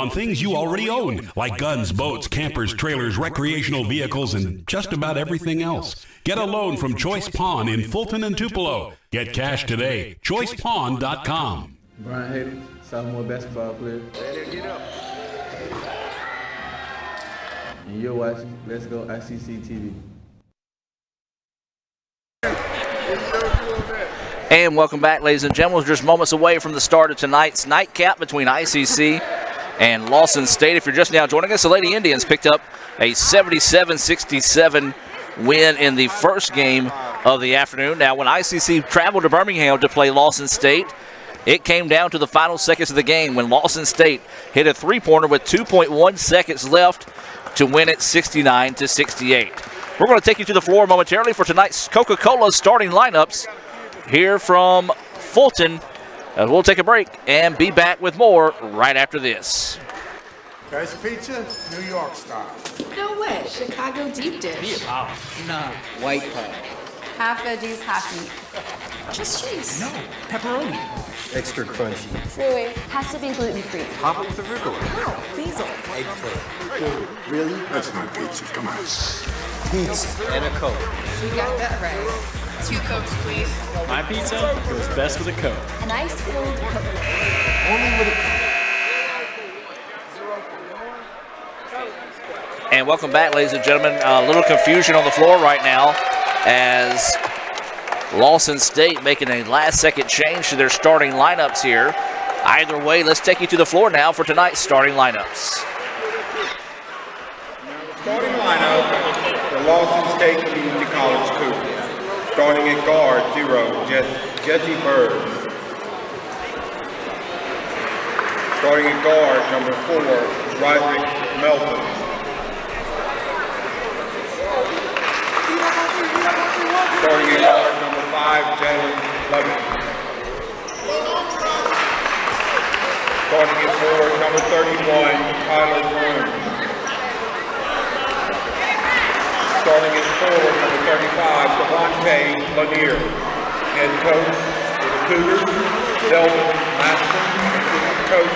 on things you already own, like guns, boats, campers, trailers, recreational vehicles, and just about everything else. Get a loan from Choice Pawn in Fulton and Tupelo. Get cash today. ChoicePawn.com. Brian Hayden, sophomore basketball player. Get up. And you're watching Let's Go ICC TV. And welcome back, ladies and gentlemen. We're just moments away from the start of tonight's nightcap between ICC and Lawson State. If you're just now joining us, the Lady Indians picked up a 77-67 win in the first game of the afternoon. Now, when ICC traveled to Birmingham to play Lawson State, it came down to the final seconds of the game when Lawson State hit a three-pointer with 2.1 seconds left to win it 69-68. We're going to take you to the floor momentarily for tonight's Coca-Cola starting lineups here from Fulton. We'll take a break and be back with more right after this. Fresh pizza, New York style. No way, Chicago deep dish. Nah, white pie. Half veggies, half meat. Just cheese. No, pepperoni. Extra crunchy. Really? Has to be gluten-free. Pop it with arugula. No, basil. Eggplant. Really? That's not pizza, come on. Pizza and a Coke. You got that right. 2 Cokes, please. My pizza goes best with a Coke. An ice-cold Coke. Only with a And welcome back, ladies and gentlemen. A little confusion on the floor right now as Lawson State making a last-second change to their starting lineups here. Either way, let's take you to the floor now for tonight's starting lineups. Starting lineup for Lawson State Community College Cougars. Starting at guard, 0, Jesse Bird. Starting at guard, number 4, Roderick Melton. Starting at guard, number 5, Jalen Levin. Starting at forward, number 31, Tyler Broom. Starting at forward, number 35, Devontae Lanier. Head coach for the Cougars, Delvin Maston. Assistant coach,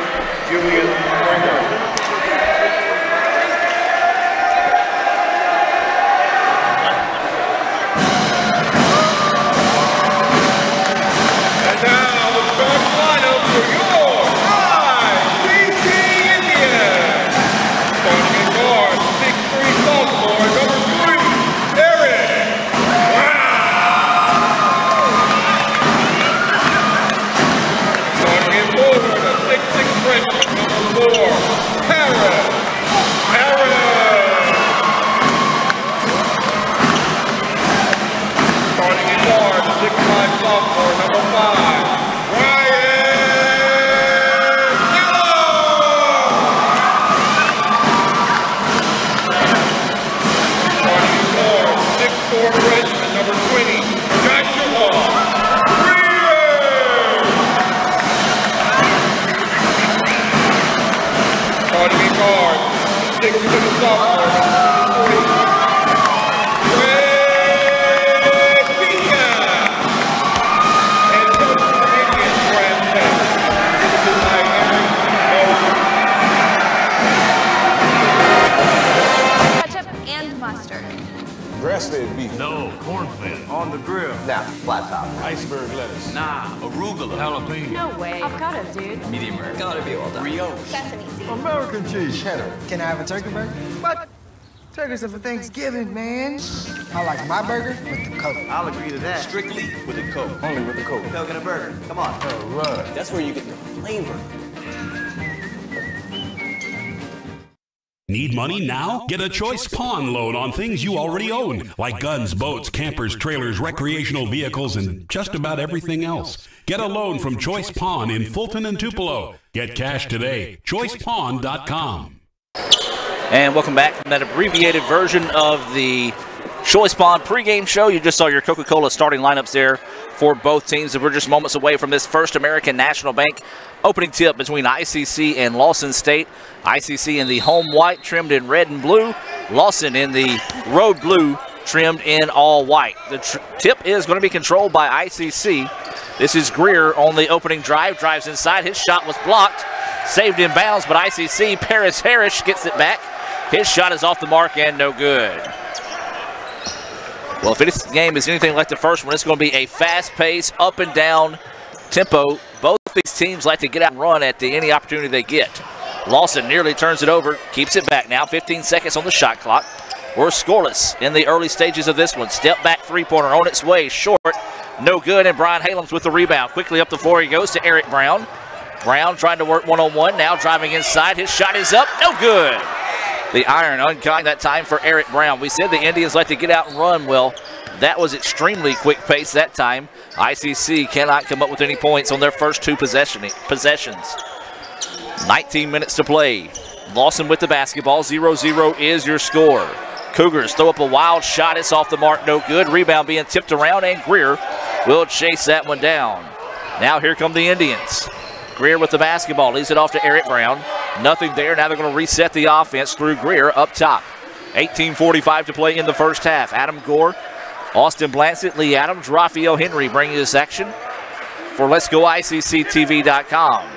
Julian Springer. And now the starting lineup for your ICC Indians. Starting at guard, 6'3" sophomore, number 3, Eric. Starting at forward, a 6'6" freshman, number 4, Harris. Starting at guard, 6'5" sophomore, number 5, freshman, number 20, Joshua Greer. Starting at guard, 6'2" sophomore, number 40, Greg Pika. And coach for the Indians, Graham Taylor. Assisted by Eric Moser. Ketchup and mustard. Grass-fed beef. No, corn-fed. On the grill. now flat top. Iceberg lettuce. Nah, arugula. Jalapeno. No way. Avocado, dude. Medium rare. Gotta be well done. Brioche. Sesame seeds. American cheese. Cheddar. Can I have a turkey burger? What? Turkeys are for Thanksgiving, man. I like my burger with the Coke. I'll agree to that. Strictly with a Coke. Only with the Coke. Coke and a burger. Come on. All right. That's where you get the flavor. Need money now? Get a Choice Pawn loan on things you already own, like guns, boats, campers, trailers, recreational vehicles, and just about everything else. Get a loan from Choice Pawn in Fulton and Tupelo. Get cash today. ChoicePawn.com. And welcome back from that abbreviated version of the Choice Pawn pregame show. You just saw your Coca-Cola starting lineups there for both teams. And we're just moments away from this First American National Bank opening tip between ICC and Lawson State. ICC in the home white trimmed in red and blue. Lawson in the road blue trimmed in all white. The tip is going to be controlled by ICC. This is Greer on the opening drive. Drives inside. His shot was blocked. Saved in bounds, but ICC, Paris Harris gets it back. His shot is off the mark and no good. Well, if this game is anything like the first one, it's going to be a fast-paced, up-and-down tempo. Both of these teams like to get out and run at any opportunity they get. Lawson nearly turns it over, keeps it back now. 15 seconds on the shot clock. We're scoreless in the early stages of this one. Step back three-pointer on its way, short, no good, and Brian Halams with the rebound. Quickly up the floor he goes to Eric Brown. Brown trying to work one-on-one, now driving inside. His shot is up, no good. The iron unkind that time for Eric Brown. We said the Indians like to get out and run. Well, that was extremely quick pace that time. ICC cannot come up with any points on their first two possessions. 19 minutes to play. Lawson with the basketball. 0-0 is your score. Cougars throw up a wild shot. It's off the mark, no good. Rebound being tipped around, and Greer will chase that one down. Now here come the Indians. Greer with the basketball, leaves it off to Eric Brown. Nothing there. Now they're going to reset the offense through Greer up top. 18:45 to play in the first half. Adam Gore, Austin Blansett, Lee Adams, Raphael Henry bringing this action for Let's Go ICCTV.com.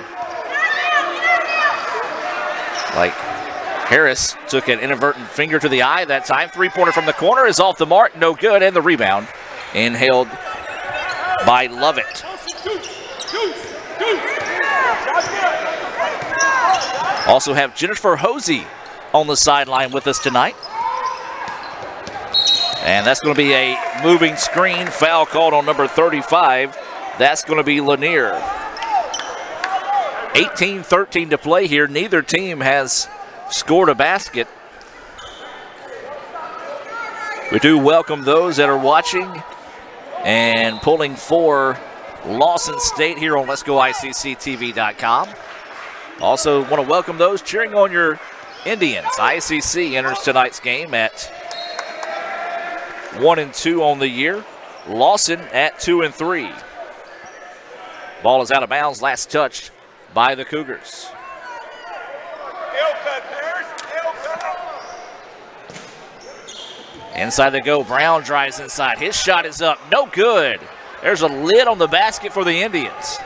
Like Harris took an inadvertent finger to the eye that time. Three-pointer from the corner is off the mark, no good, and the rebound inhaled by Lovett. Also have Jennifer Hosey on the sideline with us tonight. And that's going to be a moving screen. Foul called on number 35. That's going to be Lanier. 18-13 to play here. Neither team has scored a basket. We do welcome those that are watching and pulling for Lawson State here on Let's Go ICCTV.com. Also want to welcome those cheering on your Indians. ICC enters tonight's game at 1-2 on the year. Lawson at 2-3. Ball is out of bounds, last touched by the Cougars. Inside they go. Brown drives inside. His shot is up. No good. There's a lid on the basket for the Indians,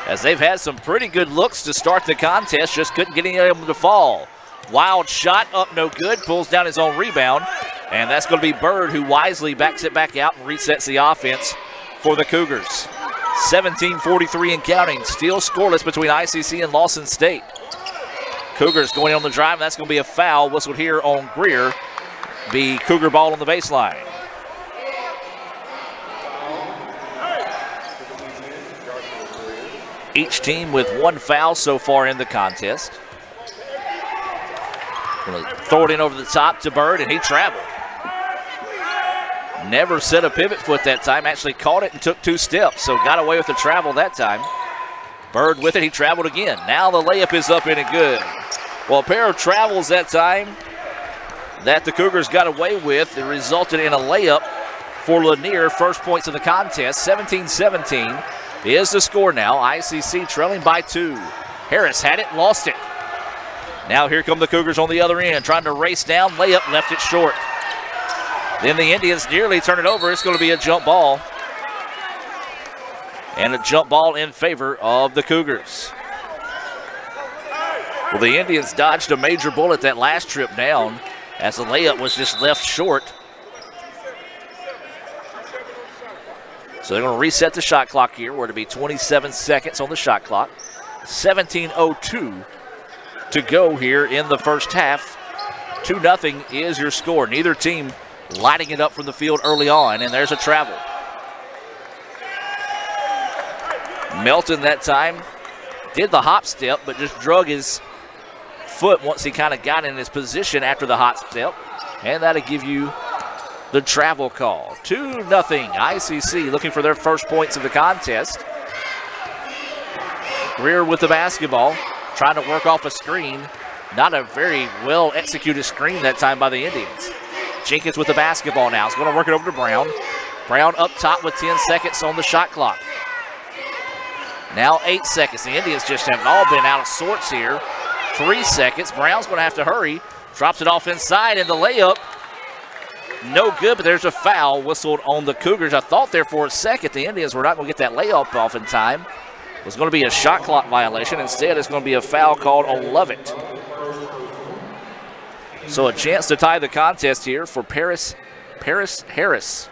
as they've had some pretty good looks to start the contest, just couldn't get any of them to fall. Wild shot up, no good, pulls down his own rebound, and that's going to be Bird, who wisely backs it back out and resets the offense for the Cougars. 17:43 and counting, still scoreless between ICC and Lawson State. Cougars going on the drive, and that's going to be a foul whistled here on Greer. Be Cougar ball on the baseline. Each team with one foul so far in the contest. Going to throw it in over the top to Bird, and he traveled. Never set a pivot foot that time. Actually caught it and took 2 steps, so got away with the travel that time. Bird with it, he traveled again. Now the layup is up and good. Well, a pair of travels that time that the Cougars got away with. It resulted in a layup for Lanier. First points of the contest. 17-17 is the score now. ICC trailing by 2. Harris had it, lost it. Now here come the Cougars on the other end, trying to race down. Layup, left it short. Then the Indians nearly turn it over. It's going to be a jump ball. And a jump ball in favor of the Cougars. Well, the Indians dodged a major bullet that last trip down, as the layup was just left short. So they're going to reset the shot clock here. We're to be 27 seconds on the shot clock. 17:02 to go here in the first half. 2-0 is your score. Neither team lighting it up from the field early on, and there's a travel. Melton that time did the hop step, but just drug his foot once he kind of got in his position after the hop step, and that'll give you the travel call. 2-0 ICC looking for their first points of the contest. Greer with the basketball, trying to work off a screen. Not a very well executed screen that time by the Indians. Jenkins with the basketball now. He's going to work it over to Brown. Brown up top with 10 seconds on the shot clock. Now 8 seconds. The Indians just have all been out of sorts here. 3 seconds. Brown's going to have to hurry. Drops it off inside, and the layup, no good, but there's a foul whistled on the Cougars. I thought there for a second the Indians were not going to get that layup off in time. was going to be a shot clock violation. Instead, it's going to be a foul called on Lovett. So a chance to tie the contest here for Paris Harris.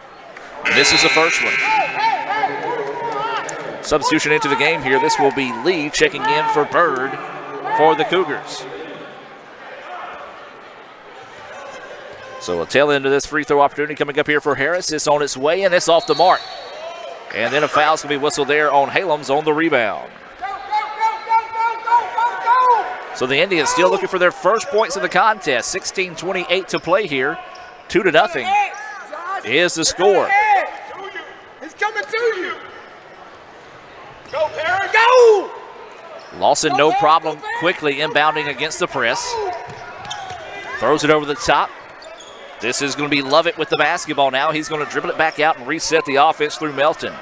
This is the first one. Substitution into the game here. This will be Lee checking in for Bird for the Cougars. So a tail end of this free throw opportunity coming up here for Harris. It's on its way, and it's off the mark. And then a foul's going to be whistled there on Halams on the rebound. So the Indians still looking for their first points of the contest. 16:28 to play here. 2-0 is the score. It's coming to you. Go, Perry, go! Lawson, no problem, quickly inbounding against the press. Throws it over the top. This is going to be Lovett with the basketball now. He's going to dribble it back out and reset the offense through Melton.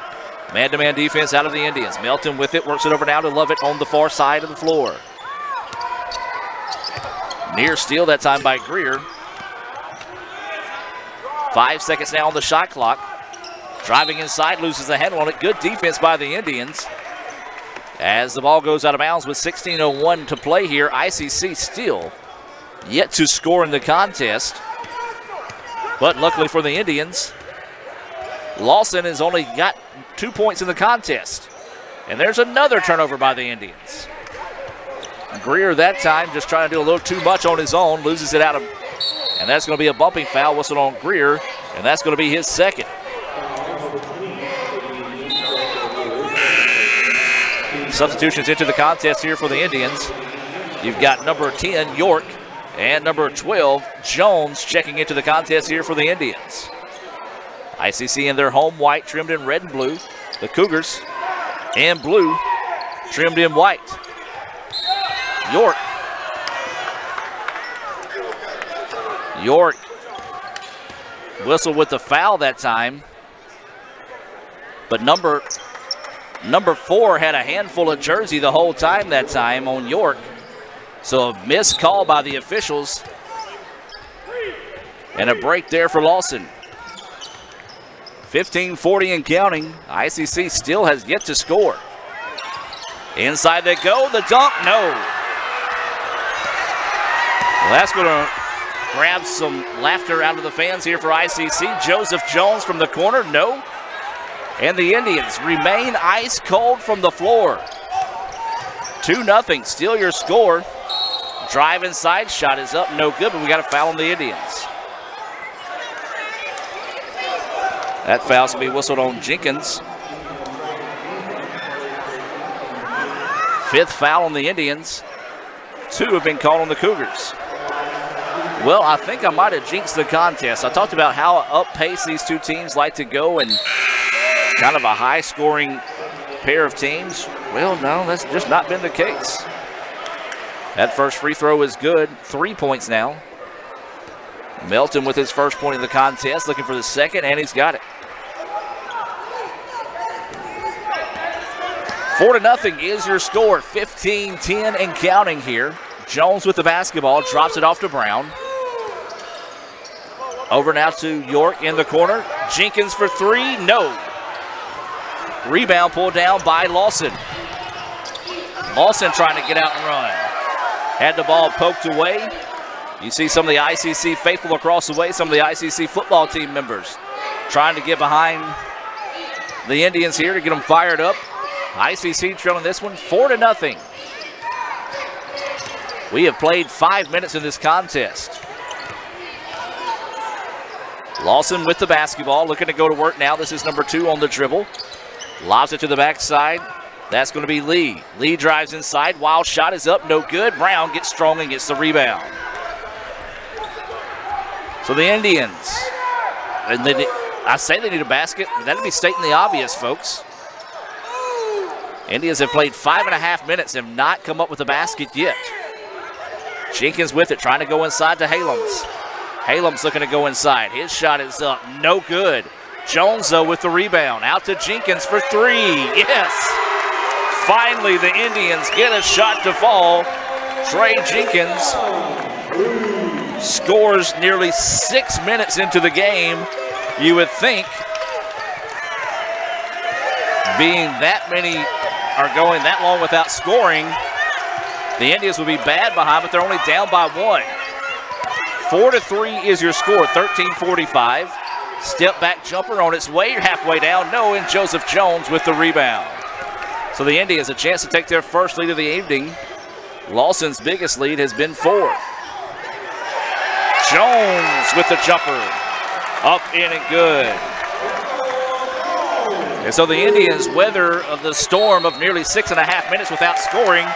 Man-to-man defense out of the Indians. Melton with it, works it over now to Lovett on the far side of the floor. Near steal that time by Greer. 5 seconds now on the shot clock. Driving inside, loses the handle on it. Good defense by the Indians. As the ball goes out of bounds with 16:01 to play here, ICC still yet to score in the contest. But luckily for the Indians, Lawson has only got 2 points in the contest. And there's another turnover by the Indians. Greer that time just trying to do a little too much on his own, loses it out of, and that's going to be a bumping foul whistled on Greer, and that's going to be his second. Substitutions into the contest here for the Indians. You've got number 10, York, and number 12, Jones, checking into the contest here for the Indians. ICC in their home white, trimmed in red and blue. The Cougars in blue, trimmed in white. York whistled with the foul that time. But number 4 had a handful of jersey the whole time that time on York. So a missed call by the officials. And a break there for Lawson. 15:40 and counting. ICC still has yet to score. Inside they go, the dunk, no. Well, that's going to grab some laughter out of the fans here for ICC. Joseph Jones from the corner, no. And the Indians remain ice cold from the floor. 2-0, still your score. Drive inside, shot is up, no good, but we got a foul on the Indians. That foul's going to be whistled on Jenkins. 5th foul on the Indians. 2 have been called on the Cougars. Well, I think I might have jinxed the contest. I talked about how up-paced these two teams like to go and kind of a high-scoring pair of teams. Well, no, that's just not been the case. That first free throw is good. 3 points now. Melton with his first point in the contest, looking for the second, and he's got it. 4-0 is your score. 15-10 and counting here. Jones with the basketball, drops it off to Brown. Over now to York in the corner. Jenkins for 3, no. Rebound pulled down by Lawson. Lawson trying to get out and run. Had the ball poked away. You see some of the ICC faithful across the way, some of the ICC football team members trying to get behind the Indians here to get them fired up. ICC trailing this one 4-0. We have played 5 minutes in this contest. Lawson with the basketball, looking to go to work now. This is number 2 on the dribble. Lobs it to the backside. That's going to be Lee. Lee drives inside. Wild shot is up, no good. Brown gets strong and gets the rebound. So the Indians, and I say they need a basket, but that'd be stating the obvious, folks. Indians have played 5.5 minutes, have not come up with a basket yet. Jenkins with it, trying to go inside to Halams. Halams looking to go inside. His shot is up, no good. Jones, though, with the rebound. Out to Jenkins for 3, yes. Finally, the Indians get a shot to fall. Trey Jenkins scores nearly 6 minutes into the game. You would think, being that many are going that long without scoring, the Indians will be bad behind, but they're only down by 1. 4-3 is your score, 13:45. Step back jumper on its way, halfway down, no, and Joseph Jones with the rebound. So the Indians a chance to take their first lead of the evening. Lawson's biggest lead has been 4. Jones with the jumper, up in and good. And so the Indians weather of the storm of nearly 6.5 minutes without scoring,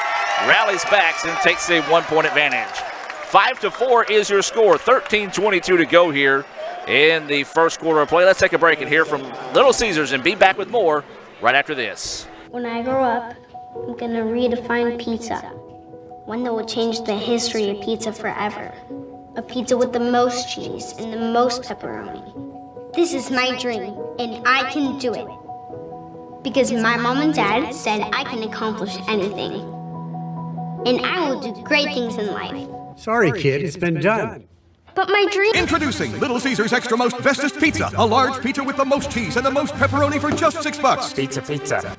rallies back and takes a 1-point advantage. 5-4 is your score, 13:22 to go here in the first quarter of play. Let's take a break and hear from Little Caesars and be back with more right after this. When I grow up, I'm gonna redefine pizza. One that will change the history of pizza forever. A pizza with the most cheese and the most pepperoni. This is my dream, and I can do it. Because my mom and dad said I can accomplish anything. And I will do great things in life. Sorry, kid, it's been done. But my dream... Introducing Little Caesars Extra Most Bestest Pizza. A large pizza with the most cheese and the most pepperoni for just $6. Pizza.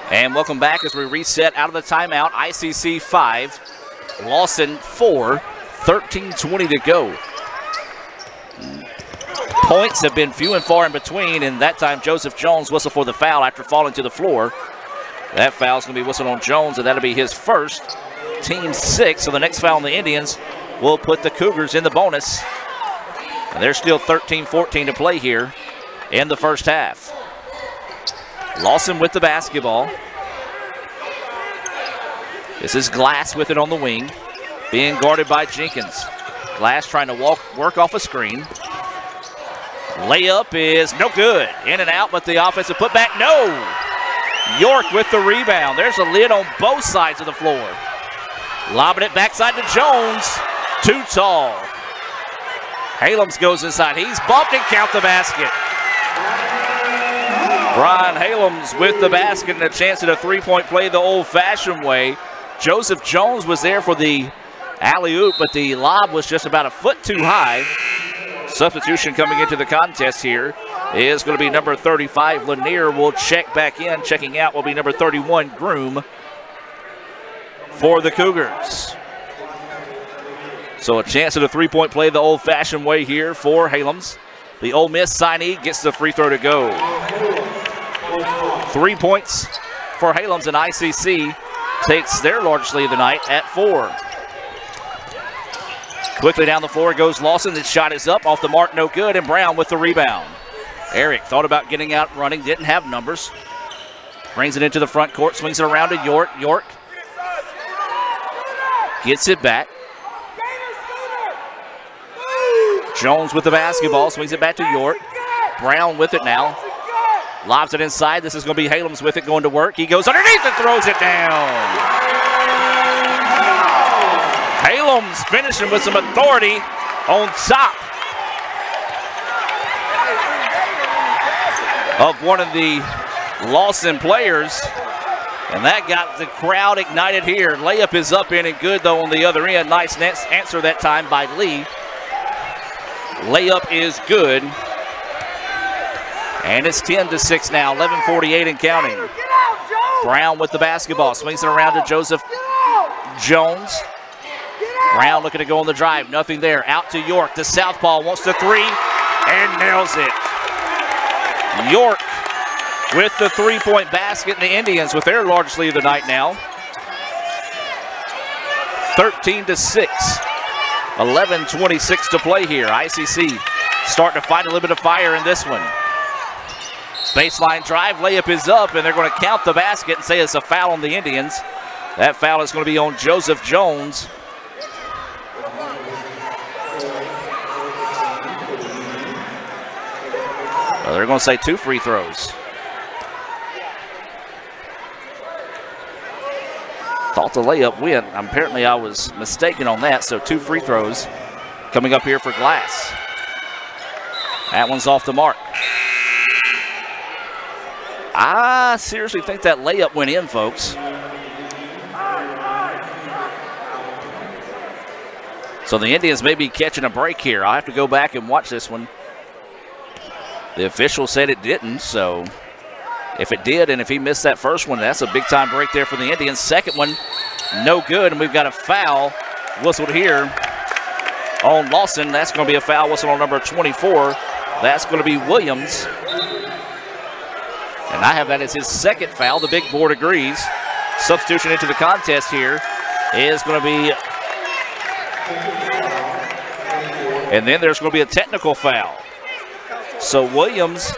And welcome back as we reset out of the timeout. ICC 5, Lawson 4, 13:20 to go. Points have been few and far in between, and that time Joseph Jones whistled for the foul after falling to the floor. That foul's going to be whistled on Jones, and that'll be his first, team 6. So the next foul on the Indians will put the Cougars in the bonus. And there's still 13-14 to play here in the first half. Lawson with the basketball. This is Glass with it on the wing, being guarded by Jenkins. Glass trying to work off a screen. Layup is no good. In and out, but the offensive putback, no. York with the rebound. There's a lid on both sides of the floor. Lobbing it backside to Jones. Too tall. Halams goes inside. He's bumped and count the basket. Brian Halams with the basket and a chance at a three-point play the old-fashioned way. Joseph Jones was there for the alley-oop, but the lob was just about a foot too high. Substitution coming into the contest here is going to be number 35. Lanier will check back in. Checking out will be number 31, Groom, for the Cougars. So a chance at a three-point play the old-fashioned way here for Halams. The Ole Miss signee gets the free throw to go. 3 points for Halams, and ICC takes their largest lead of the night at 4. Quickly down the floor goes Lawson. His shot is up, off the mark, no good, and Brown with the rebound. Eric thought about getting out running, didn't have numbers. Brings it into the front court, swings it around to York. York gets it back. Jones with the basketball, swings it back to York. Brown with it now. Lobs it inside. This is going to be Halams with it, going to work. He goes underneath and throws it down. Halams finishing with some authority on top of one of the Lawson players. And that got the crowd ignited here. Layup is up in and good, though, on the other end. Nice answer that time by Lee. Layup is good. And it's 10-6 now, 11:48 and counting. Brown with the basketball, swings it around to Joseph Jones. Brown looking to go on the drive, nothing there. Out to York, the southpaw wants the three and nails it. York with the three-point basket, and the Indians with their largest lead of the night now. 13-6. 11:26 to play here. ICC starting to fight a little bit of fire in this one. Baseline drive, layup is up, and they're going to count the basket and say it's a foul on the Indians. That foul is going to be on Joseph Jones. Well, they're going to say 2 free throws. Thought the layup went. Apparently I was mistaken on that, so 2 free throws coming up here for Glass. That one's off the mark. I seriously think that layup went in, folks. So the Indians may be catching a break here. I'll have to go back and watch this one. The official said it didn't, so If it did, and if he missed that first one, that's a big-time break there for the Indians. Second one, no good, and we've got a foul whistled here on Lawson. That's going to be a foul whistle on number 24. That's going to be Williams. And I have that as his second foul. The big board agrees. Substitution into the contest here is going to be, and then there's going to be a technical foul. So Williams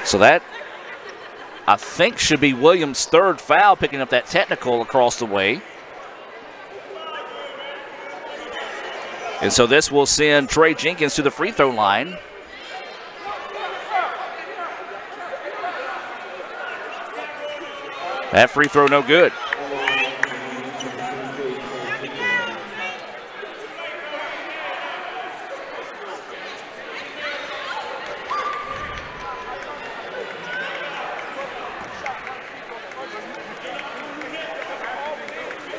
so that, I think, should be Williams' third foul, picking up that technical across the way. And so this will send Trey Jenkins to the free throw line. That free throw no good.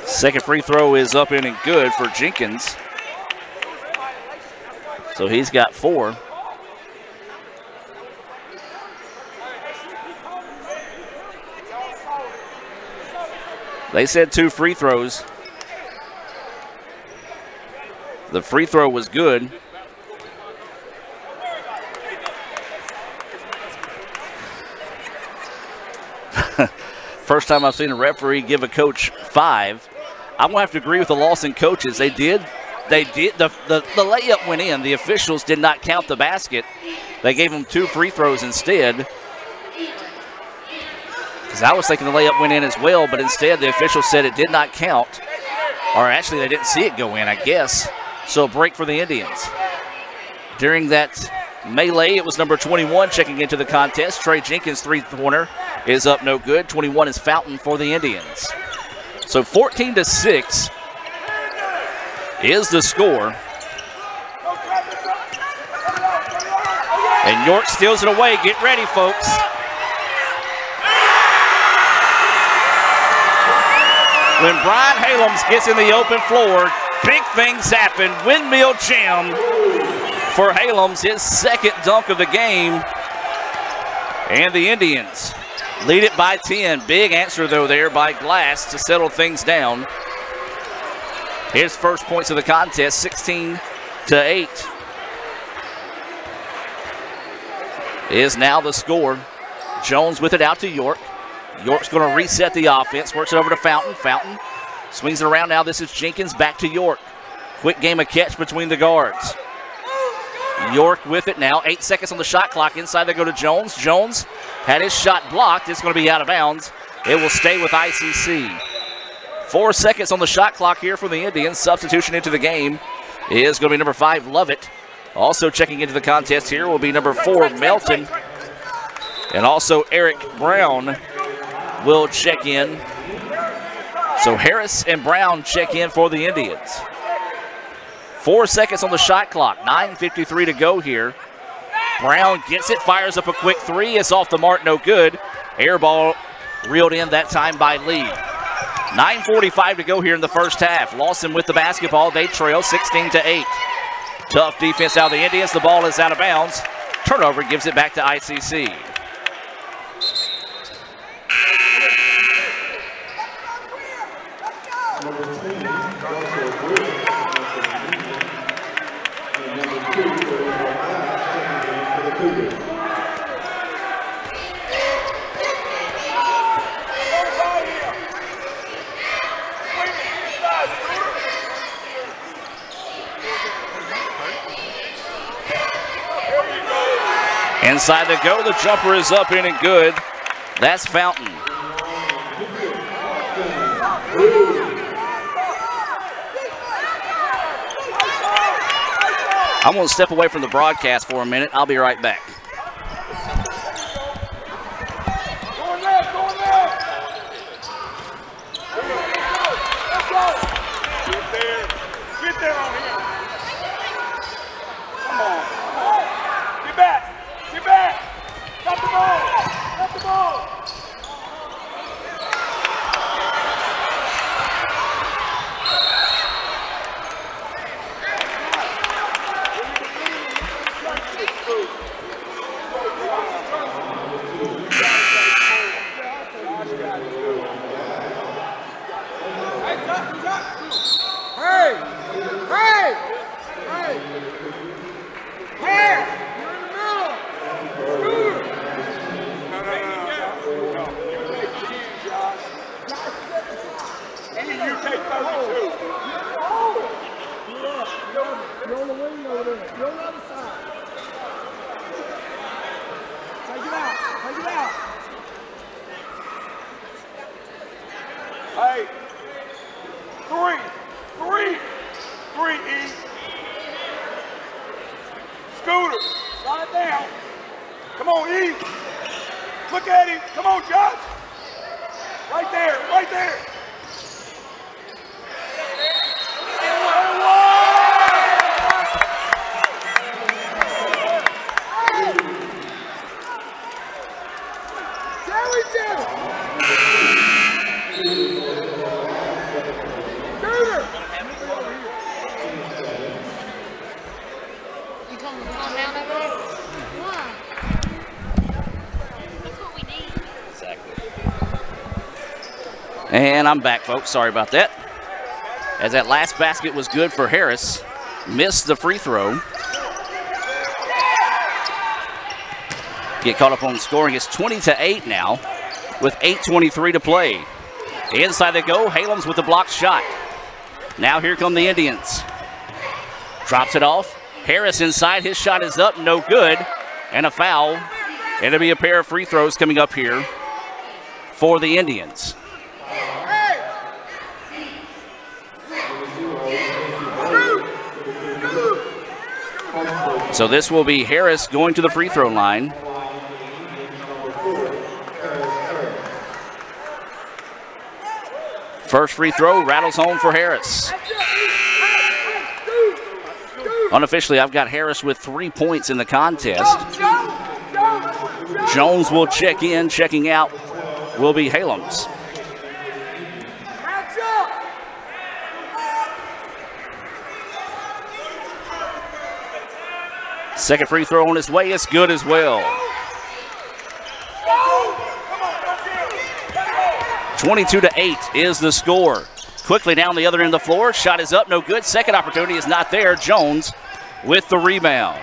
Second free throw is up in and good for Jenkins. So he's got 4. They said 2 free throws. The free throw was good. First time I've seen a referee give a coach 5. I'm going to have to agree with the Lawson coaches. They did. The layup went in. The officials did not count the basket. They gave them 2 free throws instead. Because I was thinking the layup went in as well, but instead the officials said it did not count. Or actually, they didn't see it go in, I guess. So a break for the Indians. During that melee, it was number 21 checking into the contest. Trey Jenkins' three-pointer is up no good. 21 is Fountain for the Indians. So 14-6 is the score. And York steals it away. Get ready, folks. When Brian Halams gets in the open floor, big things happen. Windmill jam for Halams, his second dunk of the game. And the Indians lead it by 10. Big answer, though, there by Glass to settle things down. His first points of the contest, 16-8. Is now the score. Jones with it out to York. York's going to reset the offense. Works it over to Fountain. Fountain swings it around now. This is Jenkins back to York. Quick game of catch between the guards. York with it now. 8 seconds on the shot clock. Inside they go to Jones. Jones had his shot blocked. It's going to be out of bounds. It will stay with ICC. 4 seconds on the shot clock here for the Indians. Substitution into the game is going to be number 5, Lovett. Also checking into the contest here will be number 4, Melton. And also Eric Brown will check in. So Harris and Brown check in for the Indians. 4 seconds on the shot clock. 9:53 to go here. Brown gets it, fires up a quick 3. It's off the mark, no good. Air ball reeled in that time by Lee. 9:45 to go here in the first half. Lawson with the basketball. They trail 16-8. Tough defense out of the Indians. The ball is out of bounds. Turnover gives it back to ICC. Inside they go. The jumper is up in and good. That's Fountain. I'm going to step away from the broadcast for a minute. I'll be right back. Get there on him. Come on. Get back. Get back. Stop the ball. Stop the ball. Come on, E. Look at him. Come on, Josh. Right there, right there. And I'm back, folks. Sorry about that. As that last basket was good for Harris. Missed the free throw. Get caught up on scoring. It's 20-8 now with 8:23 to play. Inside they go. Halams with the blocked shot. Now here come the Indians. Drops it off. Harris inside. His shot is up. No good. And a foul. It'll be a pair of free throws coming up here for the Indians. So this will be Harris going to the free throw line. First free throw rattles home for Harris. Unofficially, I've got Harris with 3 points in the contest. Jones will check in. Checking out will be Halams. Second free throw on his way. It's good as well. 22-8 is the score. Quickly down the other end of the floor. Shot is up. No good. Second opportunity is not there. Jones with the rebound.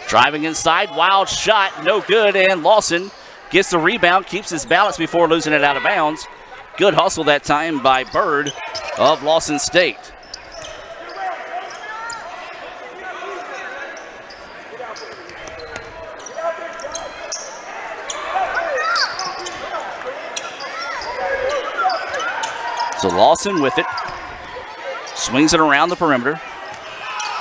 Driving inside. Wild shot. No good. And Lawson gets the rebound. Keeps his balance before losing it out of bounds. Good hustle that time by Bird of Lawson State. So Lawson with it. Swings it around the perimeter.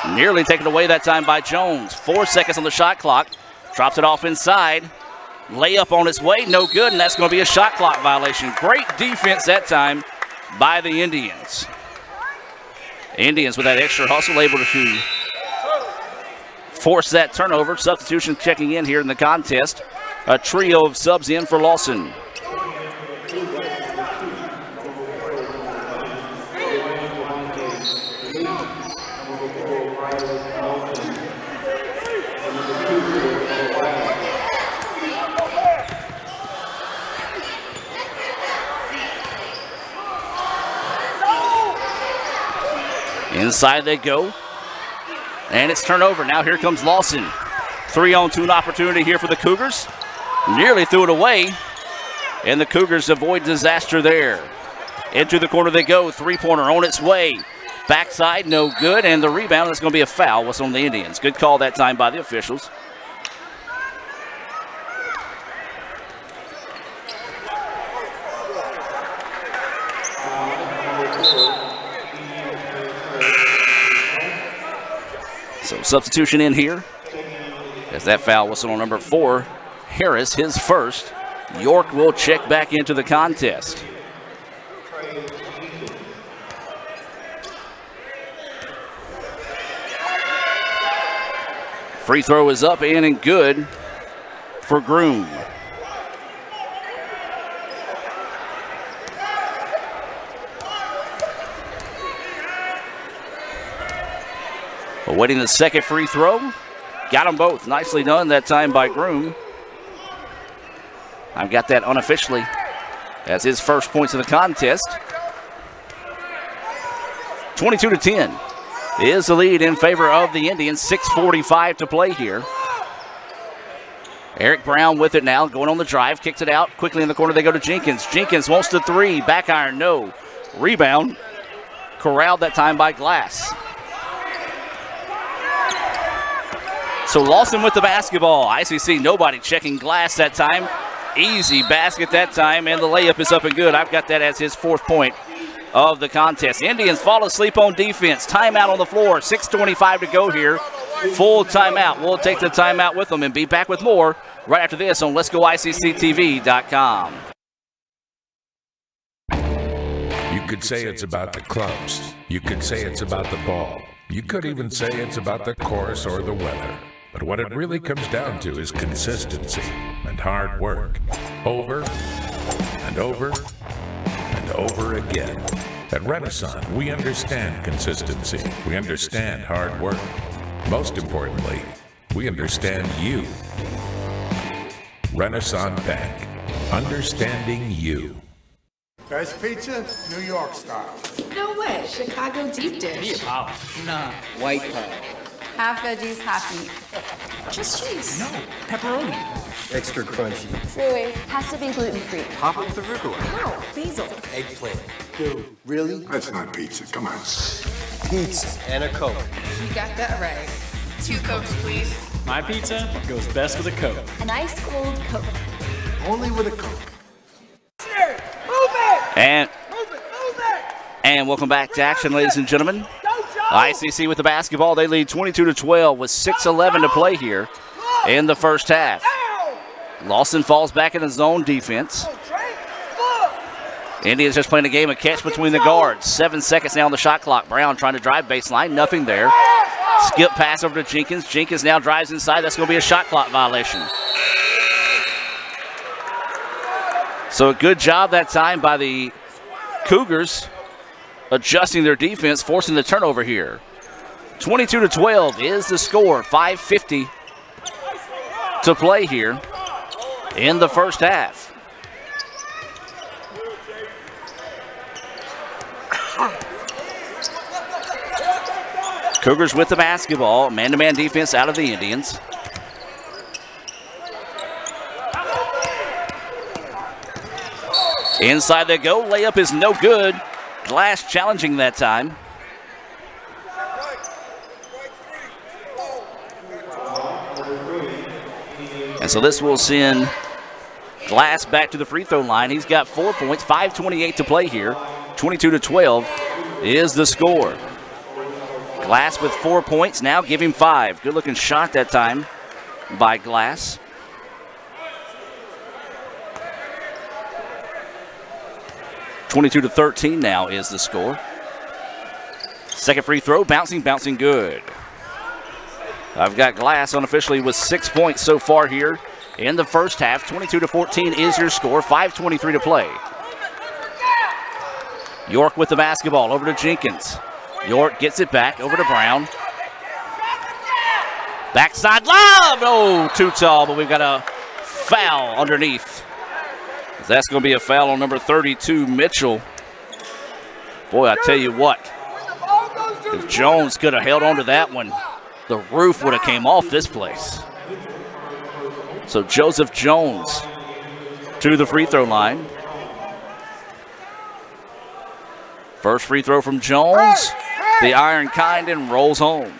Nearly taken away that time by Jones. 4 seconds on the shot clock. Drops it off inside. Layup on its way. No good, and that's going to be a shot clock violation. Great defense that time by the Indians. Indians with that extra hustle able to force that turnover. Substitution checking in here in the contest. A trio of subs in for Lawson. Inside they go. And it's turnover. Now here comes Lawson. 3-on-2 opportunity here for the Cougars. Nearly threw it away. And the Cougars avoid disaster there. Into the corner they go. Three-pointer on its way. Backside, no good. And the rebound is going to be a foul. What's on the Indians? Good call that time by the officials. So substitution in here as that foul whistle on number 4, Harris, his first. York will check back into the contest. Free throw is up and good for Groom. Awaiting the second free throw. Got them both. Nicely done that time by Groom. I've got that unofficially as his first points of the contest. 22-10 is the lead in favor of the Indians. 6:45 to play here. Eric Brown with it now, going on the drive, kicks it out. Quickly in the corner they go to Jenkins. Jenkins wants the three. Back iron, no. Rebound. Corralled that time by Glass. So Lawson with the basketball. ICC, nobody checking Glass that time. Easy basket that time, and the layup is up and good. I've got that as his 4th point of the contest. Indians fall asleep on defense. Timeout on the floor. 6:25 to go here. Full timeout. We'll take the timeout with them and be back with more right after this on Let'sGoICCTV.com. You could say it's about the clubs. You could say it's about the ball. You could even say it's about the course or the weather. But what it really comes down to is consistency and hard work. Over and over and over again. At Renaissance, we understand consistency. We understand hard work. Most importantly, we understand you. Renaissance Bank. Understanding you. Best pizza, New York style. No way. Chicago deep dish. Nah. White pie. Half veggies, half meat. Just cheese. No. Pepperoni. Extra crunchy. Really? Has to be gluten-free. Pop with arugula. No, basil. Eggplant. Dude, really? That's not pizza. Come on. Pizza and a Coke. You got that right. 2 Cokes, please. My pizza goes best with a Coke. An ice cold Coke. Only with a Coke. And welcome back to action, ladies and gentlemen. ICC with the basketball. They lead 22-12 with 6:11 to play here in the first half. Lawson falls back in the zone defense. Indians just playing a game of catch between the guards. 7 seconds now on the shot clock. Brown trying to drive baseline. Nothing there. Skip pass over to Jenkins. Jenkins now drives inside. That's going to be a shot clock violation. So a good job that time by the Cougars adjusting their defense, forcing the turnover here. 22-12 is the score. 5:50 to play here in the first half. Cougars with the basketball. Man-to-man defense out of the Indians. Inside they go. Layup is no good. Glass challenging that time. And so this will send Glass back to the free throw line. He's got 4 points, 5:28 to play here. 22-12 is the score. Glass with 4 points, now give him 5. Good looking shot that time by Glass. (22-13) now is the score. Second free throw, bouncing good. I've got Glass unofficially with 6 points so far here in the first half. 22-14 is your score, 5:23 to play. York with the basketball, over to Jenkins. York gets it back, over to Brown. Backside lob, oh, too tall, but we've got a foul underneath. That's going to be a foul on number 32, Mitchell. Boy, I tell you what, if Jones could have held on to that one, the roof would have came off this place. So Joseph Jones to the free throw line. First free throw from Jones, the iron kind, and rolls home.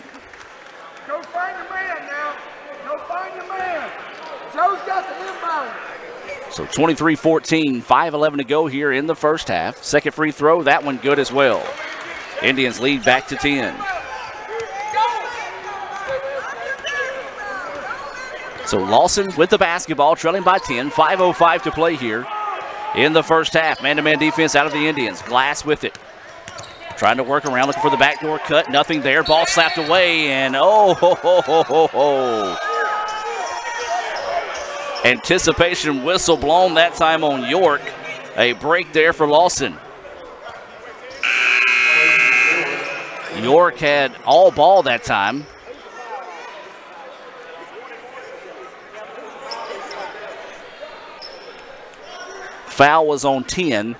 Go find your man now. Go find your man. Joe's got the inbound. So 23-14, 5:11 to go here in the first half. Second free throw, that one good as well. Indians lead back to 10. So Lawson with the basketball, trailing by 10, 5:05 to play here in the first half. Man-to-man defense out of the Indians. Glass with it. Trying to work around, looking for the backdoor cut. Nothing there. Ball slapped away, and oh, ho, ho, ho, ho, ho. Anticipation whistle blown that time on York. A break there for Lawson. York had all ball that time. Foul was on 10.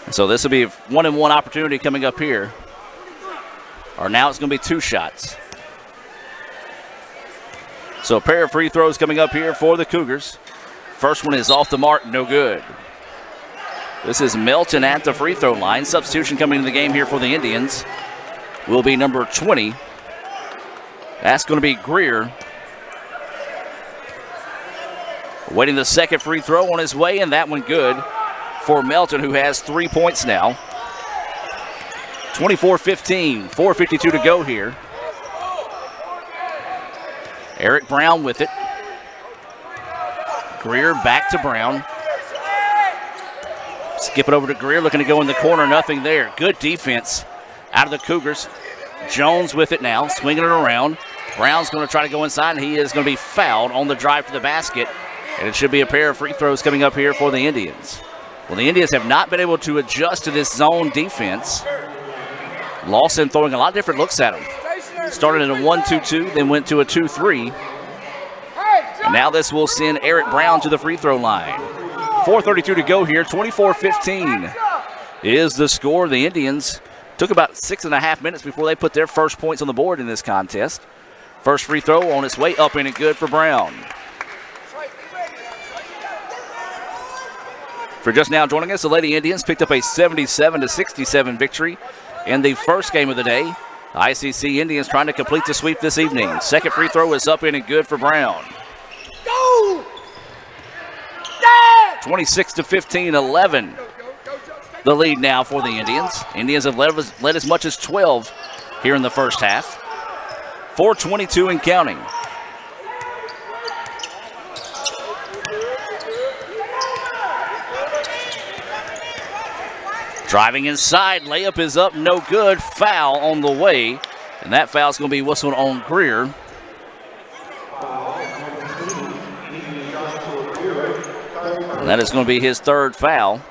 So this will be a 1-and-1 opportunity coming up here. Or now it's going to be 2 shots. So a pair of free throws coming up here for the Cougars. First one is off the mark, no good. This is Melton at the free throw line. Substitution coming into the game here for the Indians will be number 20. That's going to be Greer. Waiting the second free throw on his way, and that one good for Melton, who has 3 points now. 24-15, 4:52 to go here. Eric Brown with it. Greer back to Brown. Skip it over to Greer, looking to go in the corner, nothing there. Good defense out of the Cougars. Jones with it now, swinging it around. Brown's going to try to go inside, and he is going to be fouled on the drive to the basket. And it should be a pair of free throws coming up here for the Indians. Well, the Indians have not been able to adjust to this zone defense. Lawson throwing a lot of different looks at him. Started in a 1-2-2, then went to a 2-3. And now this will send Eric Brown to the free throw line. 4:32 to go here, 24-15 is the score. The Indians took about 6.5 minutes before they put their first points on the board in this contest. First free throw on its way up and good for Brown. For just now joining us, the Lady Indians picked up a 77-67 victory in the first game of the day. The ICC Indians trying to complete the sweep this evening. Second free throw is up and good for Brown. 26-15, 11. The lead now for the Indians. Indians have led as much as 12 here in the first half. 4:22 and counting. Driving inside, layup is up, no good. Foul on the way, and that foul is going to be whistled on Greer. And that is going to be his third foul.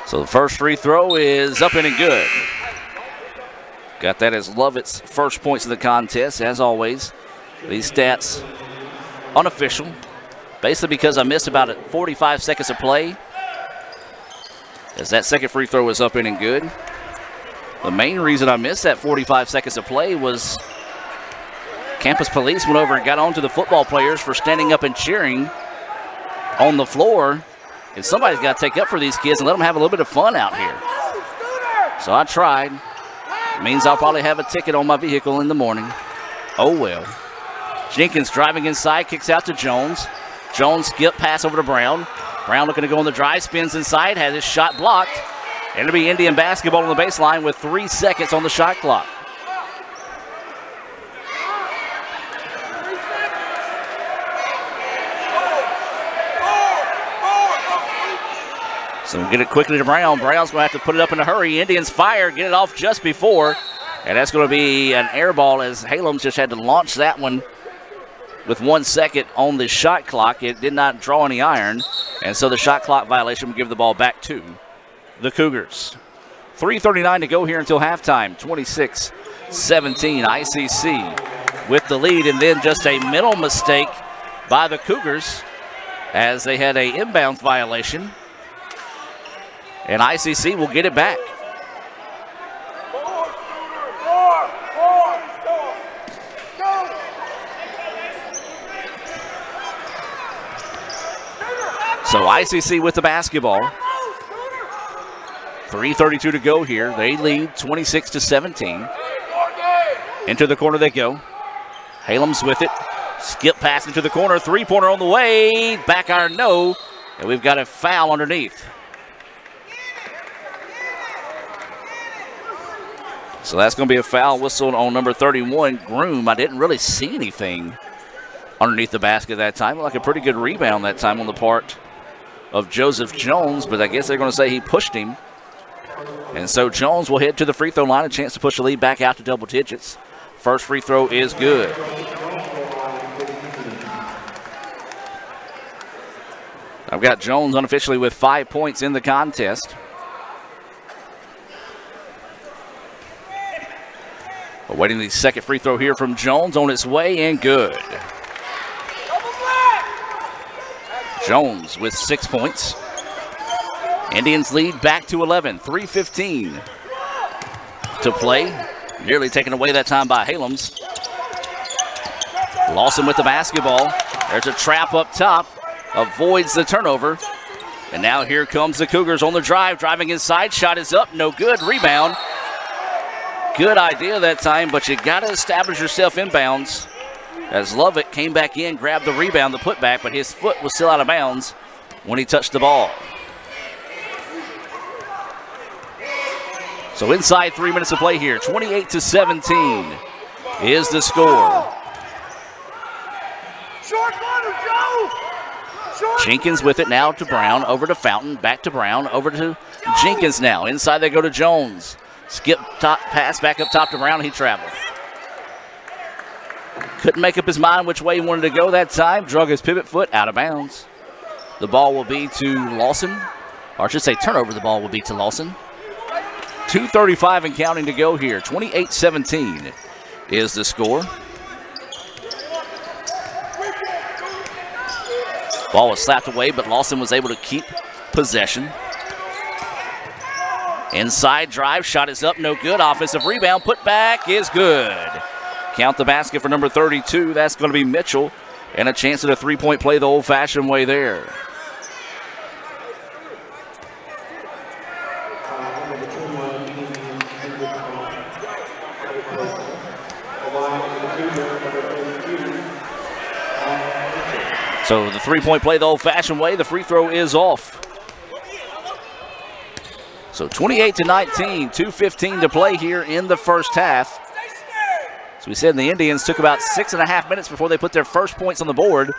So the first free throw is up and good. Got that as Lovett's first points of the contest, as always. These stats unofficial, basically because I missed about 45 seconds of play, as that second free throw was up and good. The main reason I missed that 45 seconds of play was campus police went over and got on to the football players for standing up and cheering on the floor, and somebody's got to take up for these kids and let them have a little bit of fun out here. So I tried. It means I'll probably have a ticket on my vehicle in the morning. Oh well. Jenkins driving inside, kicks out to Jones. Jones skip pass over to Brown. Brown looking to go on the drive, spins inside, has his shot blocked. It'll be Indian basketball on the baseline with 3 seconds on the shot clock. So we'll get it quickly to Brown. Brown's going to have to put it up in a hurry. Indians fire, get it off just before. And that's going to be an air ball as Halams just had to launch that one with 1 second on the shot clock. It did not draw any iron, and so the shot clock violation will give the ball back to the Cougars. 3:39 to go here until halftime. 26-17, ICC with the lead, and then just a mental mistake by the Cougars as they had an inbounds violation, and ICC will get it back. So ICC with the basketball. 3:32 to go here. They lead 26-17. Into the corner they go. Halams with it. Skip pass into the corner. Three-pointer on the way. Back iron, no. And we've got a foul underneath. So that's going to be a foul whistled on number 31, Groom. I didn't really see anything underneath the basket that time. Like a pretty good rebound that time on the part of Joseph Jones, but I guess they're going to say he pushed him. And so Jones will head to the free throw line, a chance to push the lead back out to double digits. First free throw is good. I've got Jones unofficially with 5 points in the contest. Awaiting the second free throw here from Jones, on its way and good. Jones with 6 points. Indians lead back to 11, 3:15 to play. Nearly taken away that time by Halams. Lawson with the basketball. There's a trap up top, avoids the turnover. And now here comes the Cougars on the drive, driving inside. Shot is up, no good. Rebound. Good idea that time, but you got to establish yourself inbounds. As Lovett came back in, grabbed the rebound, the putback, but his foot was still out of bounds when he touched the ball. So inside 3 minutes of play here, 28-17 is the score. Jenkins with it now to Brown, over to Fountain, back to Brown, over to Jenkins now. Inside they go to Jones. Skip top pass back up top to Brown, he traveled. Couldn't make up his mind which way he wanted to go that time. Drug his pivot foot out of bounds. The ball will be to Lawson, or I should say turnover the ball will be to Lawson. 2:35 and counting to go here. 28-17 is the score. Ball was slapped away, but Lawson was able to keep possession. Inside drive, shot is up, no good. Offensive rebound, put back is good. Count the basket for number 32. That's going to be Mitchell. And a chance at a three-point play the old-fashioned way there. So the three-point play the old-fashioned way. The free throw is off. So 28-19, 2:15 to play here in the first half. As we said, the Indians took about 6.5 minutes before they put their first points on the board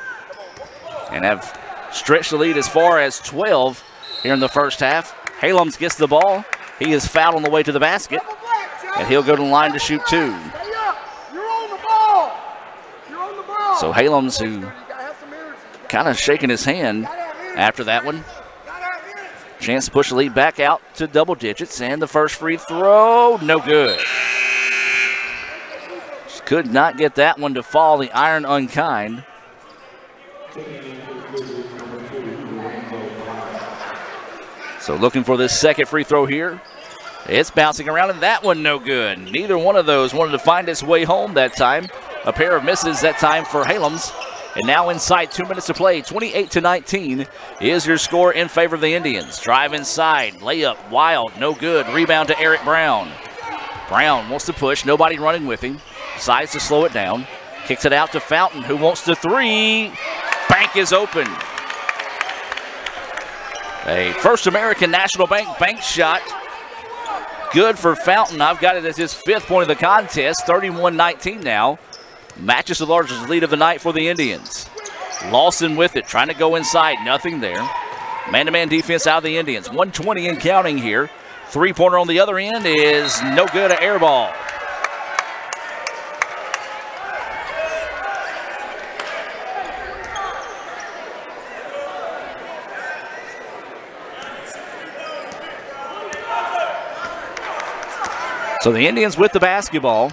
and have stretched the lead as far as 12 here in the first half. Halams gets the ball. He is fouled on the way to the basket, and he'll go to the line to shoot two. So Halams, who kind of shaking his hand after that one. Chance to push the lead back out to double digits, and the first free throw, no good. Just could not get that one to fall, the iron unkind. So looking for this second free throw here. It's bouncing around, and that one no good. Neither one of those wanted to find its way home that time. A pair of misses that time for Halams. And now inside 2 minutes to play, 28-19 is your score in favor of the Indians. Drive inside, layup, wild, no good. Rebound to Eric Brown. Brown wants to push, nobody running with him. Decides to slow it down. Kicks it out to Fountain, who wants the three. Bank is open. A First American National Bank shot. Good for Fountain. I've got it as his 5th point of the contest, 31-19 now. Matches the largest lead of the night for the Indians. Lawson with it, trying to go inside, nothing there. Man-to-man defense out of the Indians. 120 and counting here. Three-pointer on the other end is no good, an air ball. So the Indians with the basketball.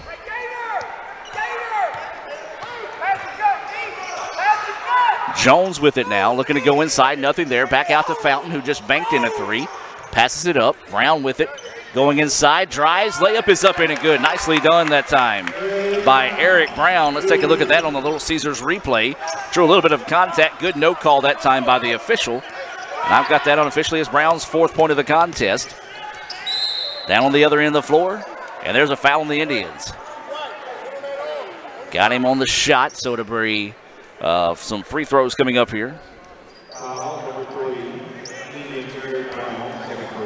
Jones with it now, looking to go inside, nothing there. Back out to Fountain, who just banked in a three. Passes it up, Brown with it, going inside, drives, layup is up and good. Nicely done that time by Eric Brown. Let's take a look at that on the Little Caesars replay. Drew a little bit of contact, good no call that time by the official. And I've got that unofficially as Brown's 4th point of the contest. Down on the other end of the floor, and there's a foul on the Indians. Got him on the shot, so to be some free throws coming up here.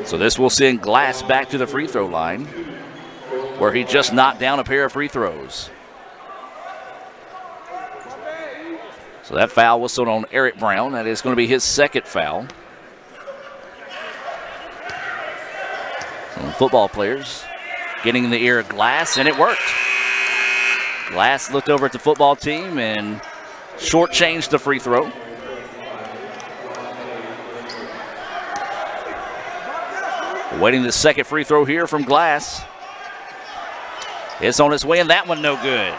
So this will send Glass back to the free throw line, where he just knocked down a pair of free throws. So that foul whistled on Eric Brown. That is going to be his 2nd foul. Some football players getting in the ear of Glass, and it worked. Glass looked over at the football team and shortchanged the free throw. Waiting the 2nd free throw here from Glass. It's on its way, and that one no good.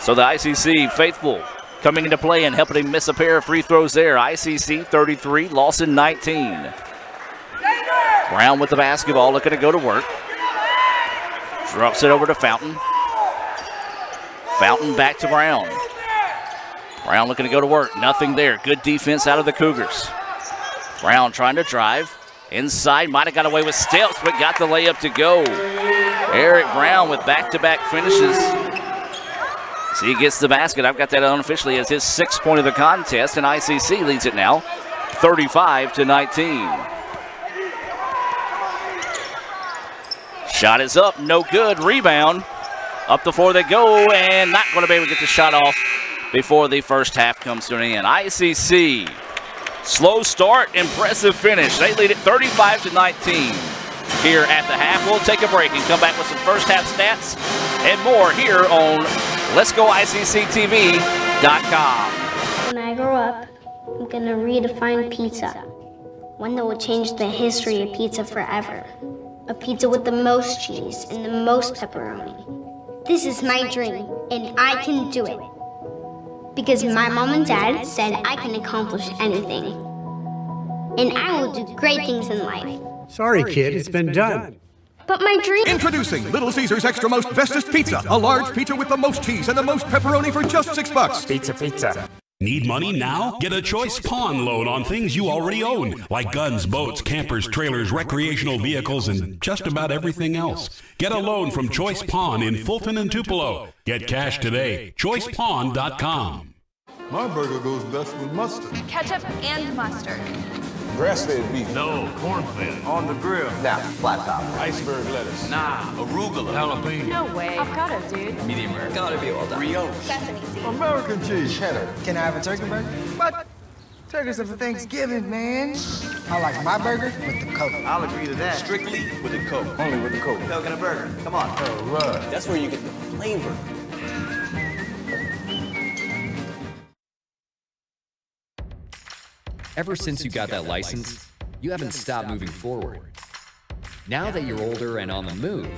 So the ICC faithful coming into play and helping him miss a pair of free throws there. ICC 33, Lawson 19. Brown with the basketball, looking to go to work. Drops it over to Fountain. Fountain back to Brown. Brown looking to go to work. Nothing there. Good defense out of the Cougars. Brown trying to drive. Inside, might have got away with steps, but got the layup to go. Eric Brown with back-to-back finishes. So he gets the basket. I've got that unofficially as his 6th point of the contest, and ICC leads it now 35-19. Shot is up, no good. Rebound. Up the floor they go, and not going to be able to get the shot off before the first half comes to an end. ICC, slow start, impressive finish. They lead it 35-19 here at the half. We'll take a break and come back with some first half stats and more here on Let'sGoICCTV.com. When I grow up, I'm gonna redefine pizza. One that will change the history of pizza forever. A pizza with the most cheese and the most pepperoni. This is my dream, and I can do it. Because my mom and dad said I can accomplish anything. And I will do great things in life. Sorry, kid, it's been done. But my dream... Introducing Little Caesars Extra Most Bestest Pizza. A large pizza with the most cheese and the most pepperoni for just $6. Pizza. Need money now? Get a choice pawn loan on things you already own, like guns, boats, campers, trailers, recreational vehicles, and just about everything else. Get a loan from Choice Pawn in Fulton and Tupelo. Get cash today. ChoicePawn.com. My burger goes best with mustard. Ketchup and mustard. Grass-fed beef. No, corn-fed. On the grill. Now, flat top. Iceberg lettuce. Nah, arugula. Jalapeno. No way. Avocado, dude. Medium rare. Gotta be well done. Brioche. Sesame seeds. American cheese. Cheddar. Can I have a turkey burger? What? Turkeys are for Thanksgiving, man. I like my burger with the Coke. I'll agree to that. Strictly with the Coke. Only with the Coke. Coke and a burger. Come on. All right. That's where you get the flavor. Ever since you got that license, you haven't stopped moving forward. Now that you're older and on the move,